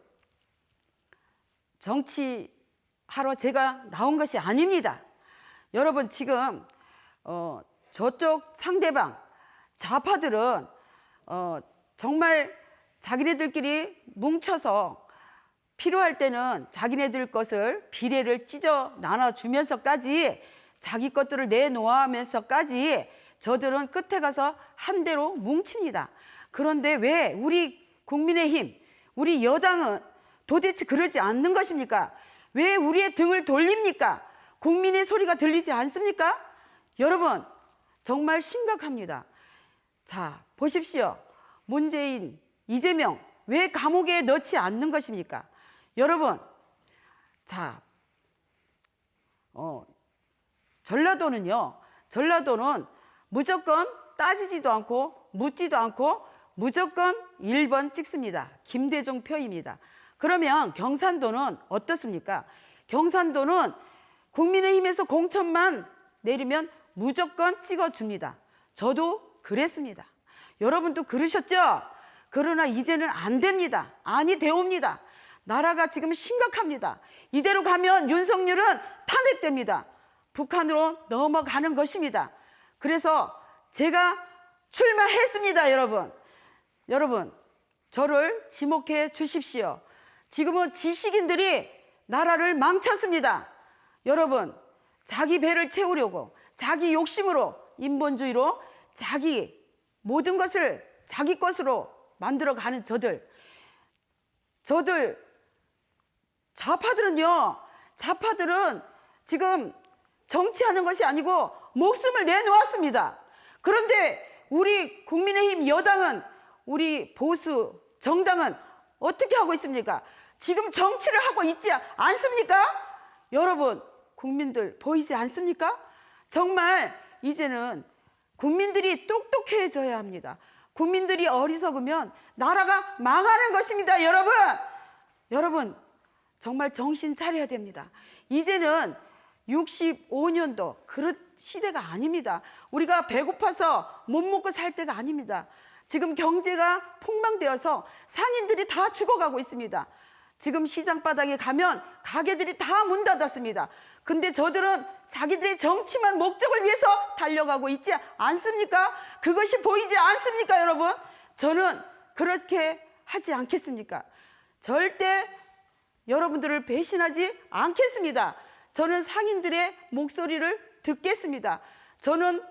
정치하러 제가 나온 것이 아닙니다. 여러분, 지금 저쪽 상대방 좌파들은 정말 자기네들끼리 뭉쳐서 필요할 때는 자기네들 것을 비례를 찢어 나눠주면서까지 자기 것들을 내놓으면서까지 저들은 끝에 가서 한 대로 뭉칩니다. 그런데 왜 우리 국민의힘, 우리 여당은 도대체 그러지 않는 것입니까? 왜 우리의 등을 돌립니까? 국민의 소리가 들리지 않습니까? 여러분, 정말 심각합니다. 자, 보십시오. 문재인, 이재명 왜 감옥에 넣지 않는 것입니까? 여러분, 자, 전라도는 무조건 따지지도 않고 묻지도 않고 무조건 1번 찍습니다. 김대중 표입니다. 그러면 경산도는 어떻습니까? 경산도는 국민의힘에서 공천만 내리면 무조건 찍어줍니다. 저도 그랬습니다. 여러분도 그러셨죠? 그러나 이제는 안 됩니다. 아니 되옵니다. 나라가 지금 심각합니다. 이대로 가면 윤석열은 탄핵됩니다. 북한으로 넘어가는 것입니다. 그래서 제가 출마했습니다, 여러분. 여러분, 저를 지목해 주십시오. 지금은 지식인들이 나라를 망쳤습니다. 여러분, 자기 배를 채우려고 자기 욕심으로 인본주의로 자기 모든 것을 자기 것으로 만들어가는 저들 좌파들은 지금 정치하는 것이 아니고 목숨을 내놓았습니다. 그런데 우리 국민의힘 여당은 우리 보수 정당은 어떻게 하고 있습니까? 지금 정치를 하고 있지 않습니까? 여러분, 국민들 보이지 않습니까? 정말 이제는 국민들이 똑똑해져야 합니다. 국민들이 어리석으면 나라가 망하는 것입니다. 여러분, 정말 정신 차려야 됩니다. 이제는 65년도 그런 시대가 아닙니다. 우리가 배고파서 못 먹고 살 때가 아닙니다. 지금 경제가 폭망되어서 상인들이 다 죽어가고 있습니다. 지금 시장 바닥에 가면 가게들이 다 문 닫았습니다. 근데 저들은 자기들의 정치만 목적을 위해서 달려가고 있지 않습니까? 그것이 보이지 않습니까, 여러분? 저는 그렇게 하지 않겠습니까? 절대 여러분들을 배신하지 않겠습니다. 저는 상인들의 목소리를 듣겠습니다. 저는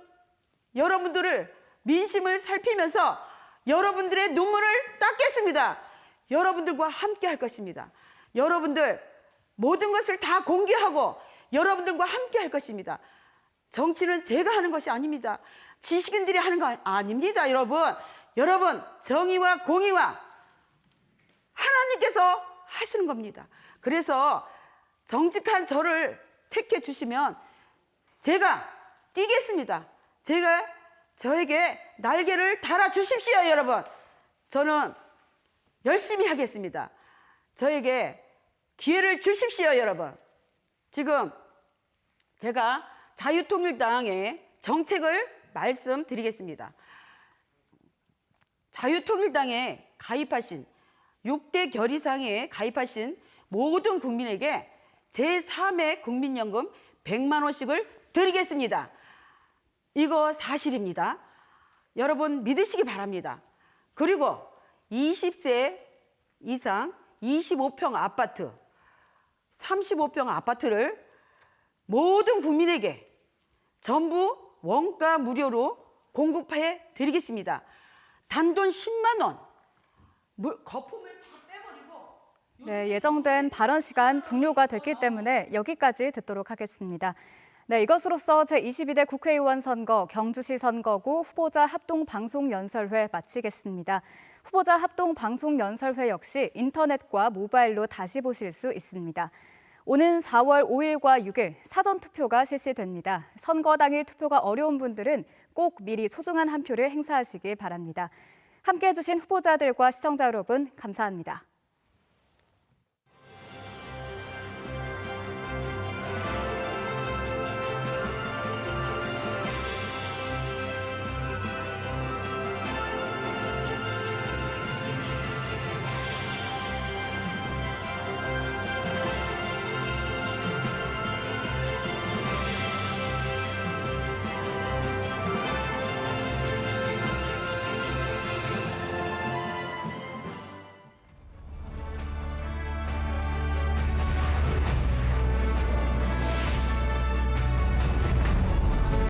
여러분들을 민심을 살피면서 여러분들의 눈물을 닦겠습니다. 여러분들과 함께 할 것입니다. 여러분들 모든 것을 다 공개하고 여러분들과 함께 할 것입니다. 정치는 제가 하는 것이 아닙니다. 지식인들이 하는 거 아닙니다, 여러분. 여러분, 정의와 공의와 하나님께서 하시는 겁니다. 그래서 정직한 저를 택해 주시면 제가 뛰겠습니다. 저에게 날개를 달아 주십시오, 여러분. 저는 열심히 하겠습니다. 저에게 기회를 주십시오, 여러분. 지금 제가 자유통일당의 정책을 말씀드리겠습니다. 자유통일당에 가입하신 6대 결의사항에 가입하신 모든 국민에게 제3회 국민연금 100만 원씩을 드리겠습니다. 이거 사실입니다. 여러분 믿으시기 바랍니다. 그리고 20세 이상 25평 아파트, 35평 아파트를 모든 국민에게 전부 원가 무료로 공급해 드리겠습니다. 단돈 10만 원, 거품을 다 빼버리고. 네, 예정된 발언 시간 종료가 됐기 때문에 여기까지 듣도록 하겠습니다. 네, 이것으로서 제22대 국회의원 선거 경주시 선거구 후보자 합동방송연설회 마치겠습니다. 후보자 합동방송연설회 역시 인터넷과 모바일로 다시 보실 수 있습니다. 오는 4월 5일과 6일 사전투표가 실시됩니다. 선거 당일 투표가 어려운 분들은 꼭 미리 소중한 한 표를 행사하시기 바랍니다. 함께해 주신 후보자들과 시청자 여러분 감사합니다.